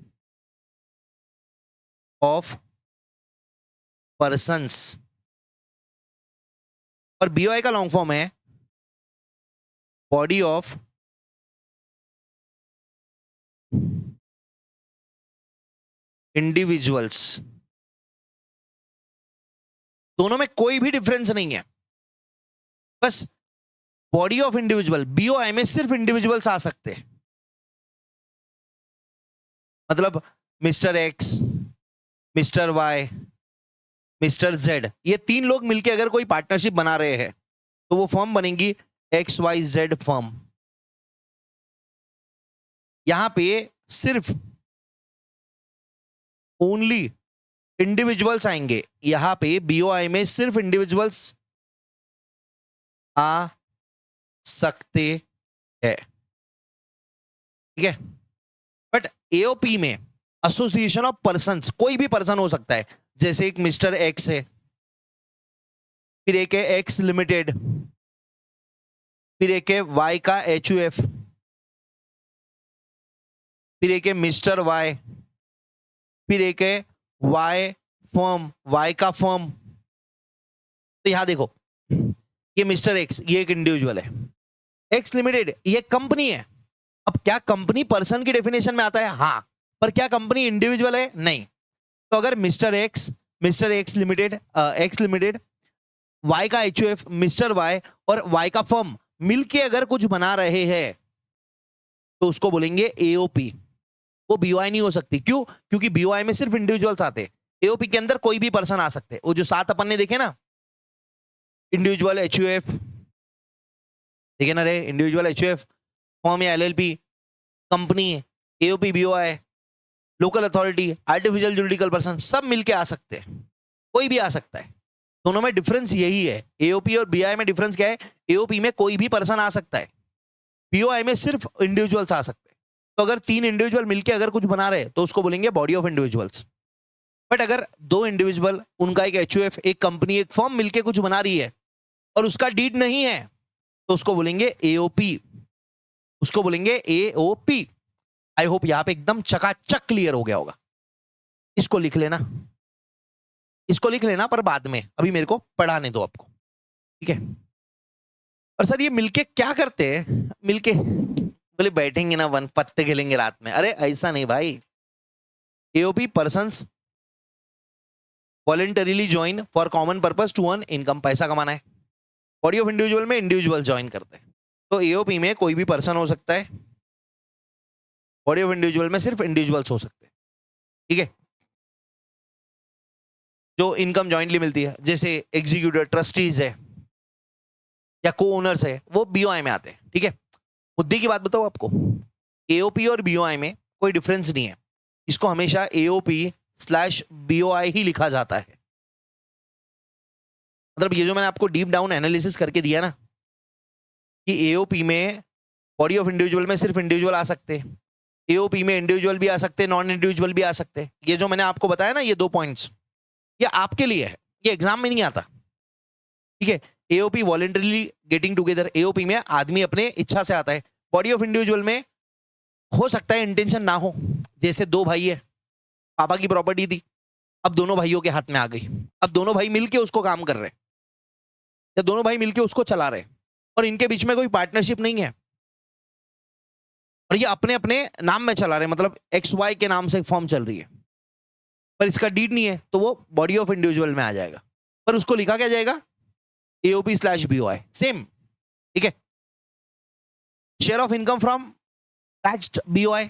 [SPEAKER 1] ऑफ पर्संस, और बीओआई का लॉन्ग फॉर्म है बॉडी ऑफ इंडिविजुअल्स। दोनों में कोई भी डिफरेंस नहीं है, बस बॉडी ऑफ इंडिविजुअल, बीओआई में सिर्फ इंडिविजुअल्स आ सकते हैं, मतलब mister X, mister Y, mister Z, ये तीन लोग मिलके अगर कोई पार्टनरशिप बना रहे हैं तो वो फर्म बनेगी एक्स वाई जेड फर्म। यहां पे सिर्फ ओनली इंडिविजुअल्स आएंगे, यहां पे बीओआई में सिर्फ इंडिविजुअल्स आ सकते हैं, ठीक है। बट एओपी में एसोसिएशन ऑफ पर्संस, कोई भी पर्सन हो सकता है, जैसे एक मिस्टर एक्स है, फिर एक है एक्स लिमिटेड, फिर एक है वाई का एचयूएफ, फिर एक है मिस्टर वाई, फिर एक है वाई फर्म, वाई का फर्म। तो यहां देखो, ये मिस्टर एक्स, ये एक इंडिविजुअल है, एक्स लिमिटेड ये कंपनी है। अब क्या कंपनी पर्सन की डेफिनेशन में आता है? हाँ, पर क्या कंपनी इंडिविजुअल है? नहीं। तो अगर मिस्टर एक्स लिमिटेड, वाई का एचयूएफ, मिस्टर वाई और वाई का फर्म मिलके अगर कुछ बना रहे हैं तो उसको बोलेंगे एओपी। वो बीओआई नहीं हो सकती, क्यों? क्योंकि बीओआई में सिर्फ इंडिविजुअल्स आते हैं, एओपी के अंदर कोई भी पर्सन आ सकते हैं। वो जो 7 अपन ने देखे ना, इंडिविजुअल एचयूएफ, ठीक है ना रे, इंडिविजुअल एचयूएफ, फॉर्म या LLP, company, AOP, BOI, local authority, artificial juridical person, सब मिलके आ सकते हैं, कोई भी आ सकता है। दोनों में डिफरेंस यही है। एओपी और बीआई में डिफरेंस क्या है? एओपी में कोई भी पर्सन आ सकता है, बीओआई में सिर्फ इंडिविजुअल्स आ सकते हैं। तो अगर 3 इंडिविजुअल मिलके अगर कुछ बना रहे तो उसको बोलेंगे बॉडी ऑफ इंडिविजुअल्स। बट अगर 2 इंडिविजुअल, उनका एक एचयूएफ, एक कंपनी, एक फर्म मिलके कुछ बना रही है और उसका डीड नहीं है तो उसको बोलेंगे एओपी, उसको बोलेंगे एओपी। आई होप यहां पे एकदम चकाचक क्लियर हो गया होगा। इसको लिख लेना, इसको लिख लेना, पर बाद में, अभी मेरे को पढ़ाने दो आपको, ठीक है। और सर ये मिलके क्या करते हैं? मिलके बोले बैठेंगे ना, वन पत्ते खेलेंगे रात में। अरे ऐसा नहीं भाई, AOP persons voluntarily join for common purpose to earn income, पैसा कमाना है। बॉडी ऑफ इंडिविजुअल में इंडिविजुअल ज्वाइन करते हैं। तो एओपी में कोई भी पर्सन हो सकता है, बॉडी ऑफ इंडिविजुअल में सिर्फ इंडिविजुअल्स हो सकते हैं, ठीक है, जो इनकम जॉइंटली मिलती है, जैसे एग्जीक्यूटिव, ट्रस्टीज है या को ओनर्स है, वो बीओआई में आते हैं, ठीक है। मुद्दे की बात बताओ आपको, एओपी और बीओआई में कोई डिफरेंस नहीं है, इसको हमेशा AOP/BOI ही लिखा जाता है। मतलब ये जो मैंने आपको डीप डाउन एनालिसिस करके दिया ना, कि एओपी में बॉडी ऑफ इंडिविजुअल में सिर्फ इंडिविजुअल आ सकते हैं, एओपी में इंडिविजुअल भी आ सकते हैं, नॉन इंडिविजुअल भी आ सकते हैं। ये जो मैंने आपको बताया ना, ये 2 पॉइंट्स, ये आपके लिए है, ये एग्जाम में नहीं आता, ठीक है। AOP voluntarily getting together, AOP में आदमी अपने इच्छा से आता है। बॉडी ऑफ इंडिविजुअल में हो सकता है इंटेंशन ना हो, जैसे 2 भाई है, पापा की प्रॉपर्टी थी, अब दोनों भाइयों के हाथ में आ गई, अब दोनों भाई मिलके उसको काम कर रहे हैं, या दोनों भाई मिलके उसको चला रहे हैं, और इनके बीच में कोई पार्टनरशिप नहीं है, और ये अपने अपने नाम में चला रहे हैं, मतलब XY के नाम से फॉर्म चल रही है, पर इसका डीड नहीं है, तो वो बॉडी ऑफ इंडिविजुअल में आ जाएगा, पर उसको लिखा क्या जाएगा? AOP/BOI, सेम, ठीक है। Share of income from taxed BOI,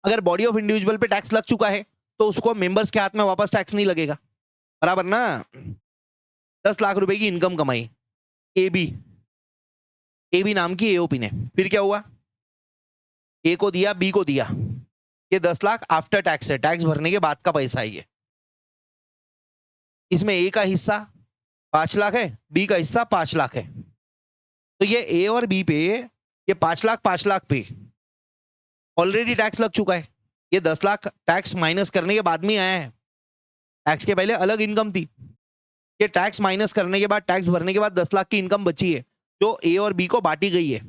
[SPEAKER 1] अगर बॉडी ऑफ इंडिविजुअल पे टैक्स लग चुका है तो उसको मेंबर्स के हाथ में वापस टैक्स नहीं लगेगा, बराबर ना। 10 लाख रुपए की इनकम कमाई एबी नाम की एओपी ने, फिर क्या हुआ? ए को दिया, बी को दिया, ये 10 लाख आफ्टर टैक्स है, टैक्स भरने के बाद का पैसा है ये। इसमें ए का हिस्सा 5 लाख है, बी का हिस्सा 5 लाख है, तो ये ए और बी पे ये 5 लाख पे ऑलरेडी टैक्स लग चुका है। ये 10 लाख टैक्स माइनस करने के बाद में आया है, टैक्स के पहले अलग इनकम थी, ये टैक्स माइनस करने के बाद, टैक्स भरने के बाद 10 लाख की इनकम बची है, जो ए और बी को बांटी गई है।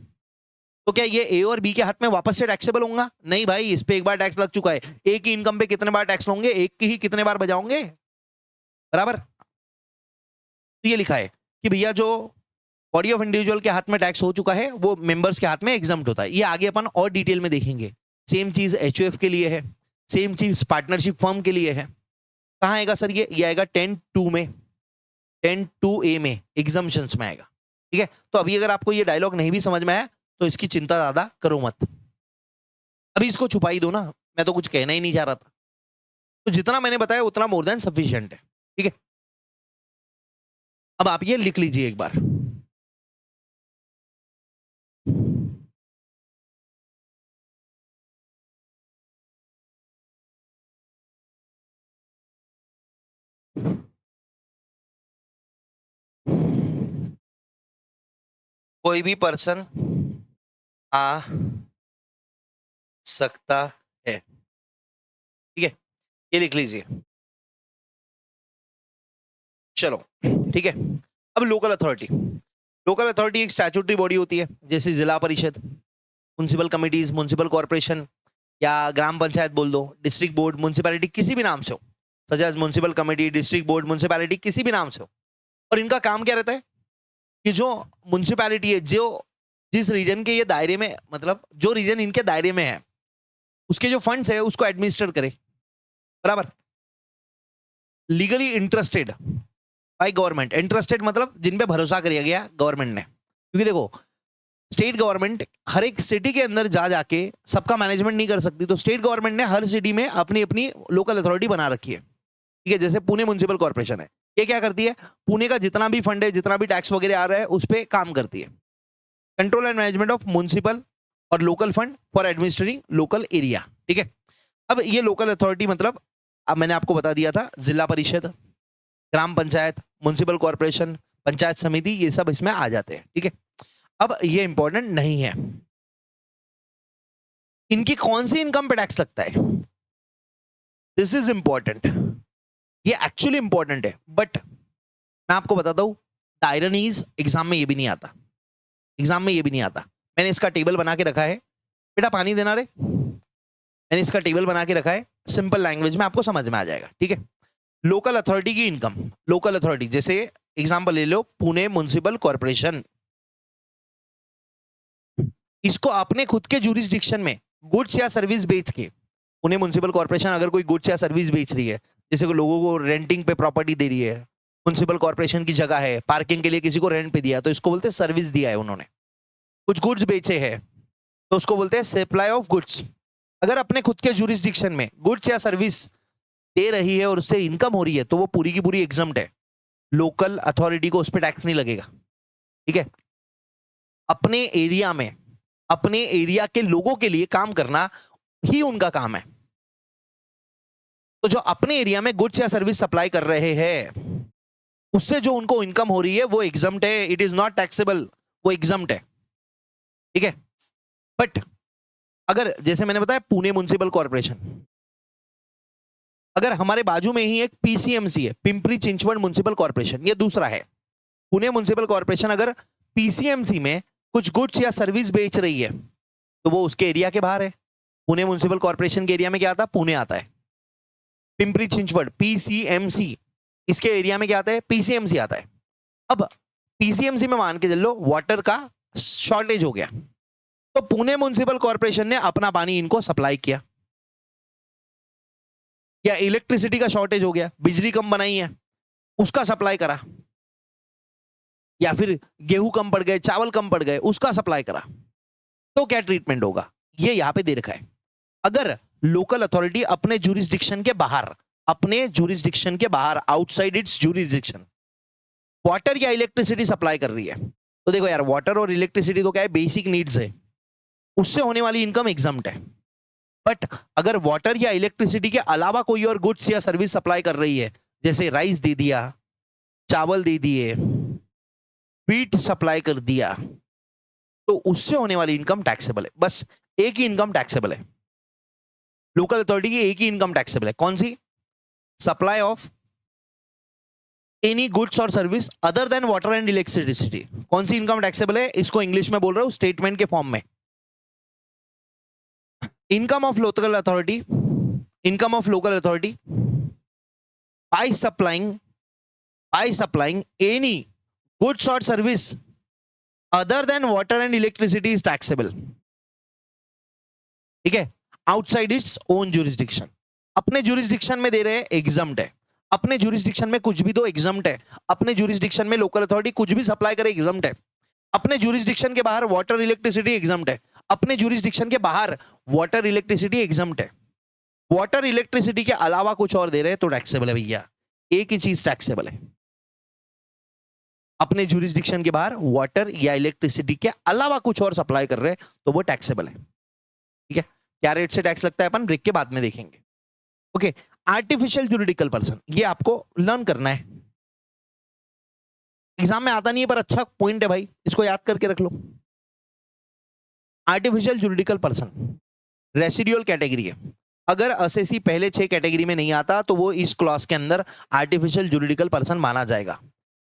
[SPEAKER 1] तो क्या ये ए और बी के हाथ में वापस से टैक्सेबल होगा? नहीं भाई, इस पे एक बार टैक्स लग चुका है। ए की इनकम पे कितने बार टैक्स होंगे? एक की ही कितने बार बजाओगे, बराबर। तो ये लिखा है कि भैया जो बॉडी ऑफ इंडिविजुअल के हाथ में टैक्स हो चुका है वो मेंबर्स के हाथ में एग्जम्प्ट होता है। ये आगे अपन और डिटेल में देखेंगे। सेम चीज एचयूएफ के लिए है, सेम चीज पार्टनरशिप फर्म के लिए है। कहाँ आएगा सर? ये आएगा 10(2) में, 10(2)A में एग्जम्पशंस में आएगा। ठीक है, तो अभी अगर आपको ये डायलॉग नहीं भी समझ में आया तो इसकी चिंता ज्यादा करो मत, अभी इसको छुपा ही दो ना, मैं तो कुछ कहना ही नहीं चाह रहा था। तो जितना मैंने बताया उतना मोर देन सफिशिएंट है। ठीक है, अब आप ये लिख लीजिए एक बार। कोई भी पर्सन आ सकता है। ठीक है, ये लिख लीजिए। चलो, ठीक है, अब लोकल अथॉरिटी। लोकल अथॉरिटी एक स्टैट्यूटरी बॉडी होती है, जैसे जिला परिषद, म्युनिसिपल कमिटीज, म्युनिसिपल कॉर्पोरेशन, या ग्राम पंचायत बोल दो, डिस्ट्रिक्ट बोर्ड, म्युनिसिपैलिटी, किसी भी नाम से हो, such as municipal committee, district board, municipality, किसी भी नाम से हो। और इनका काम क्या रहता है कि जो म्युनिसिपैलिटी है, जो जिस रीजन के ये दायरे में, मतलब जो रीजन इनके दायरे में है, उसके जो फंड्स है उसको एडमिनिस्टर करे, बराबर। Legally interested by government, interested मतलब जिन पे भरोसा किया गया गवर्नमेंट ने, क्योंकि देखो स्टेट गवर्नमेंट हर एक सिटी के अंदर जा जाके सबका मैनेजमेंट नहीं कर सकती, तो स्टेट गवर्नमेंट ने हर सिटी में अपनी अपनी लोकल अथॉरिटी बना रखी है। ठीक है, जैसे पुणे म्युनिसिपल कॉर्पोरेशन है, ये क्या करती है, पुणे का जितना भी फंड है, जितना भी टैक्स वगैरह आ रहा है, उस पर काम करती है। Control and management of municipal और local fund for administrating local area. ठीक है, अब ये लोकल अथॉरिटी मतलब, अब मैंने आपको बता दिया था, जिला परिषद, ग्राम पंचायत, म्युनिसिपल कॉर्पोरेशन, पंचायत समिति, ये सब इसमें आ जाते हैं। ठीक है, अब ये इंपॉर्टेंट नहीं है इनकी कौन सी इनकम पे टैक्स लगता है, दिस इज इंपॉर्टेंट, ये एक्चुअली इंपॉर्टेंट है। बट मैं आपको बताता हूं, डायरनीज एग्जाम में ये भी नहीं आता, एग्जाम में ये भी नहीं आता। मैंने इसका टेबल बना के रखा है, बेटा पानी देना रे, मैंने इसका टेबल बना के रखा है, सिंपल लैंग्वेज में आपको समझ में आ जाएगा। ठीक है, लोकल अथॉरिटी की इनकम, लोकल अथॉरिटी जैसे एग्जांपल ले लो, पुणे म्युनिसिपल कॉर्पोरेशन, इसको अपने खुद के जुरिस्डिक्शन में गुड्स या सर्विस बेच के, पुणे म्युनिसिपल कॉर्पोरेशन अगर कोई गुड्स या सर्विस बेच रही है, जैसे को लोगों को रेंटिंग पे प्रॉपर्टी दे रही है, म्युनिसिपल कॉर्पोरेशन की जगह है, पार्किंग के लिए किसी को रेंट पे दिया, तो इसको बोलते हैं सर्विस दिया है उन्होंने, कुछ गुड्स बेचे हैं, तो उसको बोलते हैं सप्लाई ऑफ गुड्स। अगर अपने खुद के जुरिस्डिक्शन में गुड्स या सर्विस दे रही है और उससे इनकम हो रही है, तो वो पूरी की पूरी एग्जम्प्ट है, लोकल अथॉरिटी को उस पर टैक्स नहीं लगेगा। ठीक है, अपने एरिया में, अपने एरिया के लोगों के लिए काम करना ही उनका काम है, तो जो अपने एरिया में गुड्स या सर्विस सप्लाई कर रहे हैं, उससे जो उनको इनकम हो रही है वो एग्जम्प्ट है, इट इज नॉट टैक्सेबल, वो एग्जम्प्ट है। ठीक है, बट अगर जैसे मैंने बताया पुणे म्युनिसिपल कॉर्पोरेशन, अगर हमारे बाजू में ही एक पीसीएमसी है, पिंपरी चिंचवड म्युनिसिपल कॉर्पोरेशन, ये दूसरा है, पुणे म्युनिसिपल कॉर्पोरेशन अगर पीसीएमसी में कुछ गुड्स या सर्विस बेच रही है, तो वो उसके एरिया के बाहर है। पुणे म्युनिसिपल कॉर्पोरेशन के एरिया में क्या आता है, पुणे आता है। पिंपरी चिंचवड पीसीएमसी, इसके एरिया में क्या आता है, पीसीएमसी आता है। अब पीसीएमसी में मान के चल लो वाटर का शॉर्टेज हो गया, तो पुणे म्युनिसिपल कॉर्पोरेशन ने अपना पानी इनको सप्लाई किया, या इलेक्ट्रिसिटी का शॉर्टेज हो गया, बिजली कम बनाई है, उसका सप्लाई करा, या फिर गेहूं कम पड़ गए, चावल कम पड़ गए, उसका सप्लाई करा, तो क्या ट्रीटमेंट होगा, ये यहां पे दे रखा है। अगर लोकल अथॉरिटी अपने जुरिस्डिक्शन के बाहर, अपने जुरिस्डिक्शन के बाहर, आउटसाइड इट्स जुरिस्डिक्शन, वाटर या इलेक्ट्रिसिटी सप्लाई कर रही है, तो देखो यार, वाटर और इलेक्ट्रिसिटी तो क्या है, बेसिक नीड्स है, उससे होने वाली इनकम एग्जम्प्ट है। बट अगर वाटर या इलेक्ट्रिसिटी के अलावा कोई और गुड्स या सर्विस सप्लाई कर रही है, जैसे राइस दे दिया, चावल दे दिए, व्हीट सप्लाई कर दिया, तो उससे होने वाली इनकम टैक्सेबल है। बस एक ही इनकम टैक्सेबल है, लोकल अथॉरिटी की एक ही इनकम टैक्सेबल है, कौन सी, सप्लाई ऑफ एनी गुड्स और service other than water and electricity. कौन सी इनकम टैक्सेबल है, इसको इंग्लिश में बोल रहा हूं स्टेटमेंट के फॉर्म में, income of local authority, income of local authority by supplying any goods or service other than water and electricity is taxable। ठीक है, आउटसाइड इट्स ओन जुरिस्डिक्शन, अपने जुरिस्डिक्शन में दे रहे हैं एग्जम्प्ट है, अपने जुरिस्डिक्शन में कुछ भी दो एग्जम्प्ट है, अपने जुरिस्डिक्शन में लोकल अथॉरिटी कुछ भी सप्लाई करे एग्जम्प्ट है। अपने जुरिस्डिक्शन के बाहर वाटर इलेक्ट्रिसिटी एग्जम्प्ट है, अपने जुरिस्डिक्शन के बाहर वाटर इलेक्ट्रिसिटी एग्जम्प्ट है। वाटर इलेक्ट्रिसिटी के अलावा कुछ और दे रहे हैं तो टैक्सेबल है भैया, एक ही चीज टैक्सेबल है। अपने जुरिस्डिक्शन के बाहर वाटर या इलेक्ट्रिसिटी के अलावा कुछ और सप्लाई कर रहे हैं तो वो टैक्सेबल है। ठीक है, क्या रेट से टैक्स लगता है अपन ब्रेक के बाद में देखेंगे। ओके, आर्टिफिशियल जुरिडिकल पर्सन, ये आपको लर्न करना है, एग्जाम में आता नहीं है पर अच्छा पॉइंट है भाई, इसको याद करके रख लो। Artificial juridical person residual category है। अगर असेसी पहले 6 कैटेगरी में नहीं आता तो वो इस क्लॉज के अंदर आर्टिफिशियल जुरिडिकल पर्सन माना जाएगा।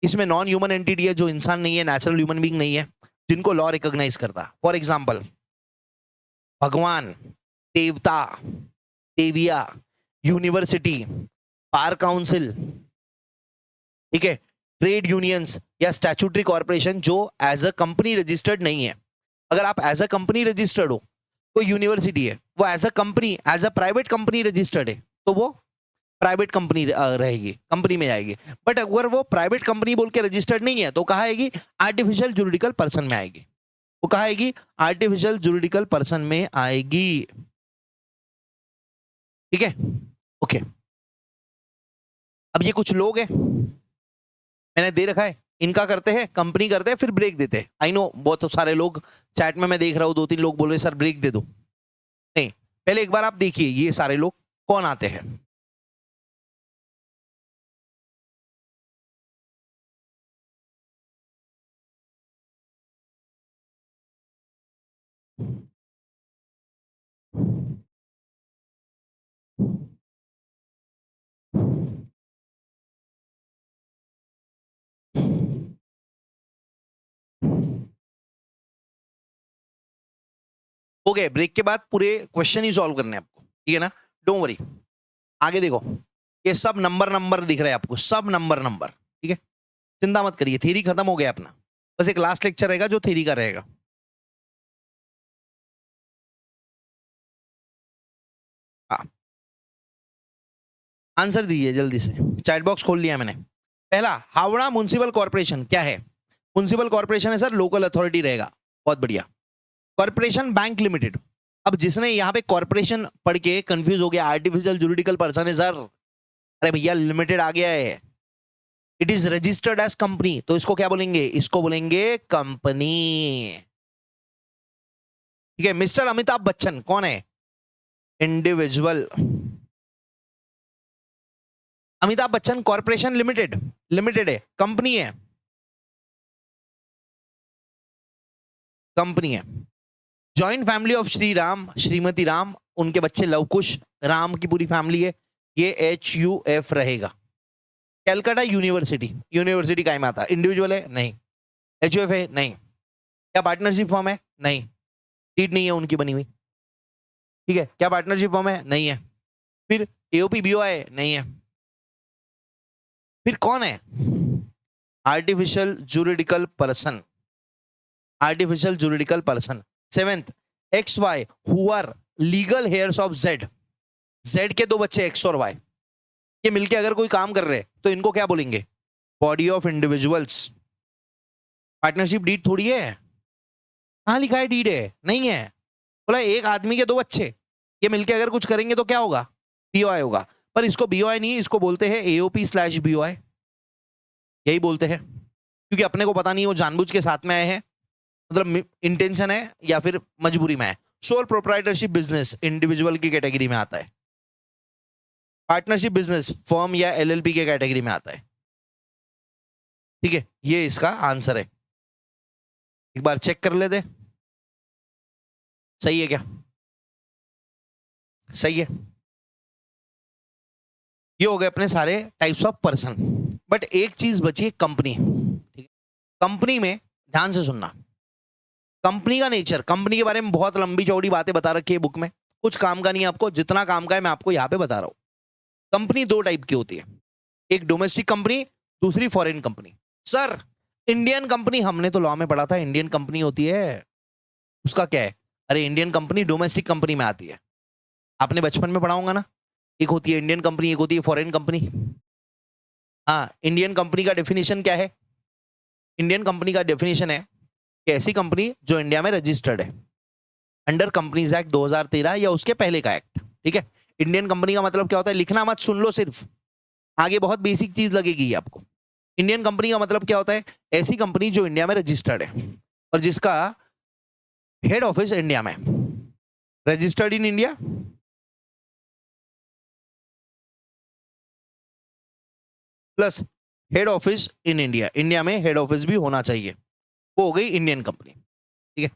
[SPEAKER 1] इसमें नॉन ह्यूमन एंटिटी है, जो इंसान नहीं है, नेचुरल ह्यूमन बीइंग नहीं है, जिनको लॉ रिकॉग्नाइज करता। फॉर एग्जांपल भगवान, देवता, देविया, यूनिवर्सिटी, बार काउंसिल, ठीक है, ट्रेड यूनियंस या स्टैट्यूटरी कॉर्पोरेशन जो एज अ कंपनी रजिस्टर्ड नहीं है। अगर आप एज अ कंपनी रजिस्टर्ड हो, कोई यूनिवर्सिटी है वो as a company, as a private company registered है, तो वो प्राइवेट कंपनी रहेगी, कंपनी में आएगी। बट अगर वो प्राइवेट कंपनी बोल के रजिस्टर्ड नहीं है तो कहाँ आएगी? आर्टिफिशियल जुरिडिकल पर्सन में आएगी। वो कहाँ आएगी? आर्टिफिशियल जुरिडिकल पर्सन में आएगी। ठीक है, ओके। अब ये कुछ लोग हैं, मैंने दे रखा है, इनका करते हैं, कंपनी करते हैं, फिर ब्रेक देते हैं। आई नो बहुत सारे लोग चैट में मैं देख रहा हूं 2-3 लोग बोल रहे सर ब्रेक दे दो। नहीं, पहले एक बार आप देखिए ये सारे लोग कौन आते हैं। हो गए, ब्रेक के बाद पूरे क्वेश्चन ही सॉल्व करने हैं आपको, ठीक है ना? Don't worry. आगे देखो, ये सब नंबर नंबर दिख रहे हैं आपको, सब नंबर नंबर, ठीक है, चिंता मत करिए, थ्योरी खत्म हो गया अपना, बस एक लास्ट लेक्चर रहेगा जो थ्योरी का रहेगा। हाँ, आंसर दीजिए जल्दी से, चैट बॉक्स खोल लिया मैंने। पहला, हावड़ा म्युनिसिपल कॉर्पोरेशन क्या है? म्युनिसिपल कॉर्पोरेशन है सर, लोकल अथॉरिटी रहेगा। बहुत बढ़िया। कॉर्पोरेशन बैंक लिमिटेड, अब जिसने यहाँ पे कॉर्पोरेशन पढ़ के कंफ्यूज हो गया, आर्टिफिशियल जुरिडिकल पर्सन है सर, अरे भैया लिमिटेड आ गया है, it is registered as company, तो इसको क्या बोलेंगे? इसको बोलेंगे कंपनी। ठीक है, मिस्टर अमिताभ बच्चन कौन है? Individual. Amitabh Bachchan corporation limited, limited है, कंपनी है, कंपनी है। Joint family of Shri Ram, Shrimati Ram, उनके बच्चे लवकुश, राम की पूरी फैमिली है, ये HUF रहेगा। कैलकाटा यूनिवर्सिटी, यूनिवर्सिटी काय में आता? इंडिविजुअल है? नहीं। HUF है? नहीं। क्या पार्टनरशिप फॉर्म है? नहीं। डीड नहीं है उनकी बनी हुई, ठीक है। क्या पार्टनरशिप फॉर्म है? नहीं है। फिर AOP BOI? नहीं है। फिर कौन है? Artificial juridical person, artificial juridical person. 7th, XY who are legal heirs of Z, Z के 2 बच्चे X और Y, ये मिलके अगर कोई काम कर रहे हैं तो इनको क्या बोलेंगे? Body of individuals. Partnership deed थोड़ी है, कहां लिखा है डीड है? नहीं है, बोला एक आदमी के 2 बच्चे, ये मिलके अगर कुछ करेंगे तो क्या होगा? BOI होगा। पर इसको BOI नहीं, इसको बोलते हैं AOP/BOI, यही बोलते हैं, क्योंकि अपने को पता नहीं वो जानबूझ के साथ में आए हैं, मतलब इंटेंशन है या फिर मजबूरी में है। सोल प्रोप्राइटरशिप बिजनेस इंडिविजुअल की कैटेगरी में आता है, पार्टनरशिप बिजनेस फर्म या LLP के कैटेगरी में आता है। ठीक है, ये इसका आंसर है, एक बार चेक कर लेते, सही है क्या? सही है। ये हो गए अपने सारे टाइप्स ऑफ पर्सन, बट एक चीज बची है, कंपनी। ठीक है, कंपनी में ध्यान से सुनना, कंपनी का नेचर, कंपनी के बारे में बहुत लंबी चौड़ी बातें बता रखी है बुक में, कुछ काम का नहीं है आपको, जितना काम का है मैं आपको यहाँ पे बता रहा हूँ। कंपनी 2 टाइप की होती है, एक डोमेस्टिक कंपनी, दूसरी foreign company. Sir Indian company, हमने तो लॉ में पढ़ा था इंडियन कंपनी होती है, उसका क्या है? अरे इंडियन कंपनी डोमेस्टिक कंपनी में आती है, आपने बचपन में पढ़ा होगा ना, एक होती है इंडियन कंपनी, एक होती है फॉरेन कंपनी। हाँ, इंडियन कंपनी का डेफिनेशन क्या है? इंडियन कंपनी का डेफिनेशन है कि ऐसी कंपनी जो इंडिया में रजिस्टर्ड है अंडर कंपनीज एक्ट 2013 या उसके पहले का एक्ट, ठीक है। इंडियन कंपनी का मतलब क्या होता है, लिखना मत, सुन लो सिर्फ, आगे बहुत बेसिक चीज लगेगी ये आपको। इंडियन कंपनी का मतलब क्या होता है, ऐसी कंपनी जो इंडिया में रजिस्टर्ड है और जिसका हेड ऑफिस इंडिया में, registered in India, plus head office in India, India में हेड ऑफिस भी होना चाहिए, वो हो गई इंडियन कंपनी, ठीक है।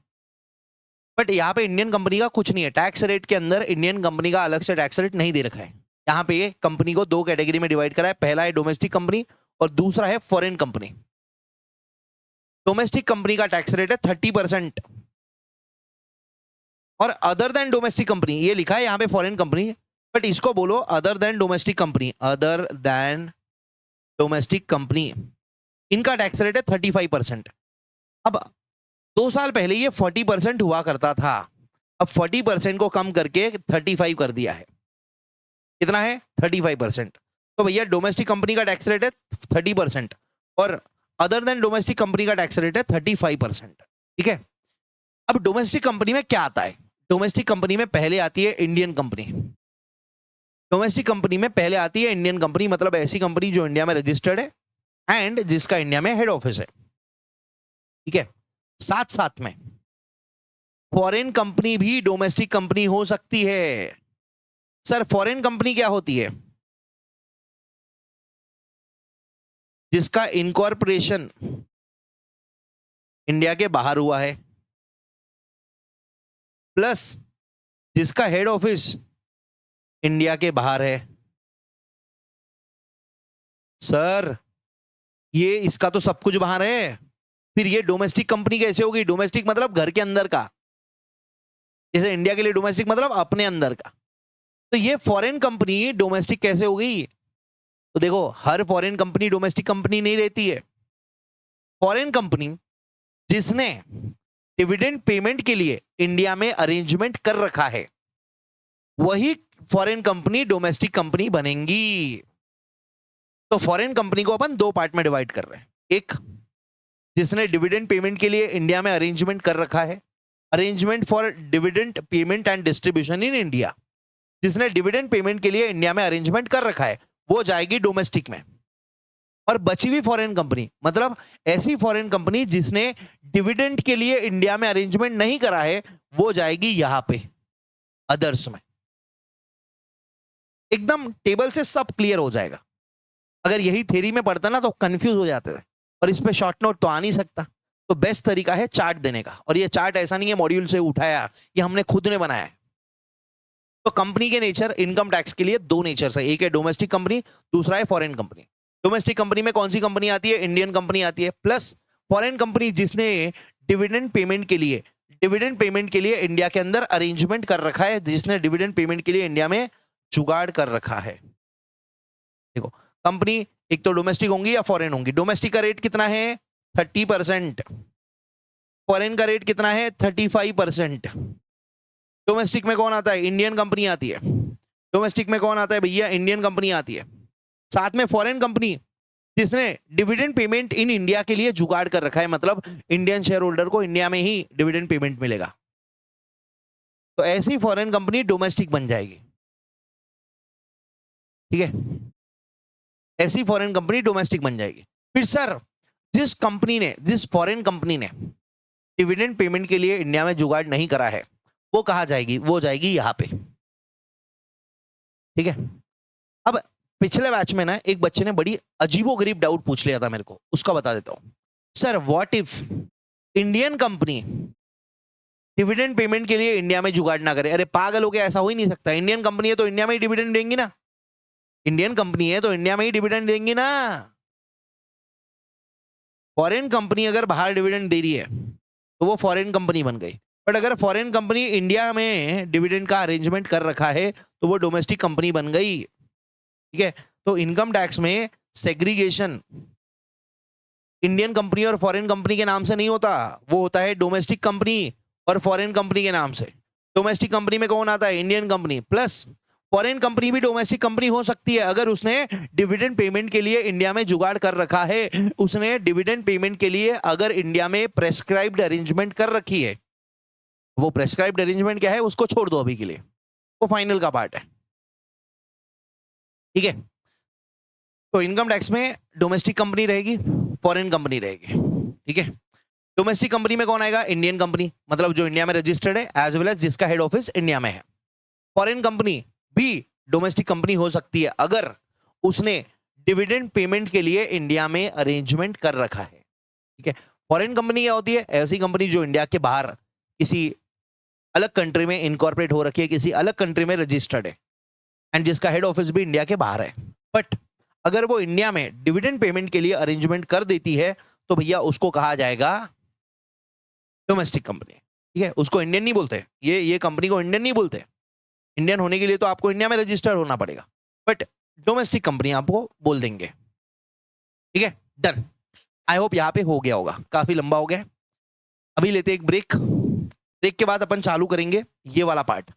[SPEAKER 1] बट यहाँ पे इंडियन कंपनी का कुछ नहीं है, टैक्स रेट के अंदर इंडियन कंपनी का अलग से टैक्स रेट नहीं दे रखा है। यहाँ पे ये कंपनी को दो कैटेगरी में डिवाइड करा है, पहला है डोमेस्टिक कंपनी और दूसरा है फॉरेन कंपनी। डोमेस्टिक कंपनी का टैक्स रेट है 30% और अदर देन डोमेस्टिक कंपनी, ये लिखा है यहाँ पे फॉरेन कंपनी, बट इसको बोलो other than domestic company, other than domestic company, इनका टैक्स रेट है 35%। अब 2 साल पहले ये 40% हुआ करता था, अब 40% को कम करके 35 कर दिया है। कितना है, 35%। तो भैया डोमेस्टिक कंपनी का टैक्स रेट है 30% और अदर देन डोमेस्टिक कंपनी का टैक्स रेट है 35%, ठीक है। अब डोमेस्टिक कंपनी में क्या आता है, डोमेस्टिक कंपनी में पहले आती है इंडियन कंपनी, डोमेस्टिक कंपनी में पहले आती है इंडियन कंपनी, मतलब ऐसी कंपनी जो इंडिया में रजिस्टर्ड है एंड जिसका इंडिया में हेड ऑफिस है, ठीक है। साथ साथ में फॉरेन कंपनी भी डोमेस्टिक कंपनी हो सकती है। सर फॉरेन कंपनी क्या होती है, जिसका इनकॉर्पोरेशन इंडिया के बाहर हुआ है, प्लस जिसका हेड ऑफिस इंडिया के बाहर है। सर ये इसका तो सब कुछ बाहर है, फिर ये डोमेस्टिक कंपनी कैसे होगी, डोमेस्टिक मतलब घर के अंदर का, जैसे इंडिया के लिए डोमेस्टिक मतलब अपने अंदर का, तो ये फॉरेन कंपनी डोमेस्टिक कैसे हो गई। तो देखो हर फॉरेन कंपनी डोमेस्टिक कंपनी नहीं रहती है, फॉरेन कंपनी जिसने डिविडेंड पेमेंट के लिए इंडिया में अरेंजमेंट कर रखा है वही फॉरेन कंपनी डोमेस्टिक कंपनी बनेंगी। तो फॉरेन कंपनी को अपन दो पार्ट में डिवाइड कर रहे हैं, एक जिसने डिविडेंड पेमेंट के लिए इंडिया में अरेंजमेंट कर रखा है, arrangement for dividend payment and distribution in India, जिसने डिविडेंड पेमेंट के लिए इंडिया में अरेंजमेंट कर रखा है वो जाएगी डोमेस्टिक में। और बची हुई फॉरेन कंपनी मतलब ऐसी फॉरेन कंपनी जिसने डिविडेंड के लिए इंडिया में अरेंजमेंट नहीं करा है वो जाएगी यहां पे अदर्स में। एकदम टेबल से सब क्लियर हो जाएगा। अगर यही थ्योरी में पढ़ता ना तो कंफ्यूज हो जाते थे, और इस पे शॉर्ट नोट तो आ नहीं सकता, तो बेस्ट तरीका है चार्ट देने का। और ये चार्ट ऐसा नहीं है मॉड्यूल से उठाया, ये हमने खुद ने बनाया है। तो कंपनी के नेचर इनकम टैक्स के लिए दो नेचर है, एक है डोमेस्टिक कंपनी, दूसरा है फॉरेन कंपनी। डोमेस्टिक कंपनी में कौन सी कंपनी आती है, इंडियन कंपनी आती है, प्लस फॉरेन कंपनी जिसने डिविडेंड पेमेंट के लिए इंडिया के अंदर अरेंजमेंट कर रखा है, जिसने डिविडेंड पेमेंट के लिए इंडिया में जुगाड़ कर रखा है। देखो कंपनी एक तो डोमेस्टिक होंगी या फॉरेन होंगी। डोमेस्टिक का रेट कितना है 30%, फॉरेन का रेट कितना है 35%। डोमेस्टिक में कौन आता है, इंडियन कंपनी आती है। डोमेस्टिक में कौन आता है भैया, इंडियन कंपनी आती है। साथ में फॉरेन कंपनी जिसने डिविडेंड पेमेंट इन इंडिया के लिए जुगाड़ कर रखा है, मतलब इंडियन शेयर होल्डर को इंडिया में ही डिविडेंड पेमेंट मिलेगा। तो ऐसी फॉरेन कंपनी डोमेस्टिक बन जाएगी, ठीक है। ऐसी फॉरेन कंपनी डोमेस्टिक बन जाएगी। फिर सर जिस फॉरेन कंपनी ने डिविडेंड पेमेंट के लिए इंडिया में जुगाड़ नहीं करा है वो कहाँ जाएगी, वो जाएगी यहां पे, ठीक है। अब पिछले बैच में ना एक बच्चे ने बड़ी अजीबोगरीब डाउट पूछ लिया था मेरे को, उसका बता देता हूं। Sir what if Indian company dividend payment के लिए इंडिया में जुगाड़ ना करे। अरे पागल हो गया, ऐसा हो ही नहीं सकता। इंडियन कंपनी है तो इंडिया में ही डिविडेंड देंगी ना, इंडियन कंपनी है तो इंडिया में ही डिविडेंड देंगी ना। फॉरेन कंपनी अगर बाहर डिविडेंड दे रही है तो वो फॉरेन कंपनी बन गई, बट अगर फॉरेन कंपनी इंडिया में डिविडेंड का अरेंजमेंट कर रखा है तो वो डोमेस्टिक कंपनी बन गई, ठीक है। तो इनकम टैक्स में सेग्रीगेशन इंडियन कंपनी और फॉरेन कंपनी के नाम से नहीं होता, वो होता है डोमेस्टिक कंपनी और फॉरेन कंपनी के नाम से। डोमेस्टिक कंपनी में कौन आता है, Indian company, plus foreign company भी डोमेस्टिक कंपनी हो सकती है अगर उसने डिविडेंड पेमेंट के लिए इंडिया में जुगाड़ कर रखा है, उसने डिविडेंड पेमेंट के लिए अगर इंडिया में प्रेस्क्राइब्ड अरेंजमेंट कर रखी है। वो प्रेस्क्राइब्ड अरेंजमेंट क्या है उसको छोड़ दो अभी के लिए, वो फाइनल का पार्ट है, ठीक है। तो इनकम टैक्स में डोमेस्टिक कंपनी रहेगी, फॉरेन कंपनी रहेगी, ठीक है। डोमेस्टिक कंपनी में कौन आएगा? इंडियन कंपनी, मतलब जो इंडिया में रजिस्टर्ड है एज वेल एज जिसका हेड ऑफिस इंडिया में है। फॉरेन कंपनी भी डोमेस्टिक कंपनी हो सकती है अगर उसने डिविडेंड पेमेंट के लिए इंडिया में अरेंजमेंट कर रखा है, ठीक है। फॉरेन कंपनी क्या होती है? ऐसी कंपनी जो इंडिया के बाहर किसी अलग कंट्री में इनकॉर्पोरेट हो रखी है, किसी अलग कंट्री में रजिस्टर्ड है एंड जिसका हेड ऑफिस भी इंडिया के बाहर है, बट अगर वो इंडिया में डिविडेंड पेमेंट के लिए अरेंजमेंट कर देती है तो भैया उसको कहा जाएगा डोमेस्टिक कंपनी, ठीक है। उसको इंडियन नहीं बोलते, ये कंपनी को इंडियन नहीं बोलते। इंडियन होने के लिए तो आपको इंडिया में रजिस्टर्ड होना पड़ेगा, बट डोमेस्टिक कंपनी आपको बोल देंगे, ठीक है। डन। आई होप यहाँ पे हो गया होगा, काफी लंबा हो गया। अभी लेते एक ब्रेक, ब्रेक के बाद अपन चालू करेंगे ये वाला पार्ट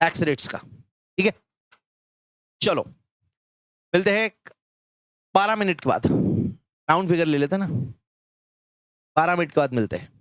[SPEAKER 1] टैक्स रेट्स का, ठीक है। चलो मिलते हैं 12 मिनट के बाद, राउंड फिगर ले लेते हैं ना, 12 मिनट के बाद मिलते हैं।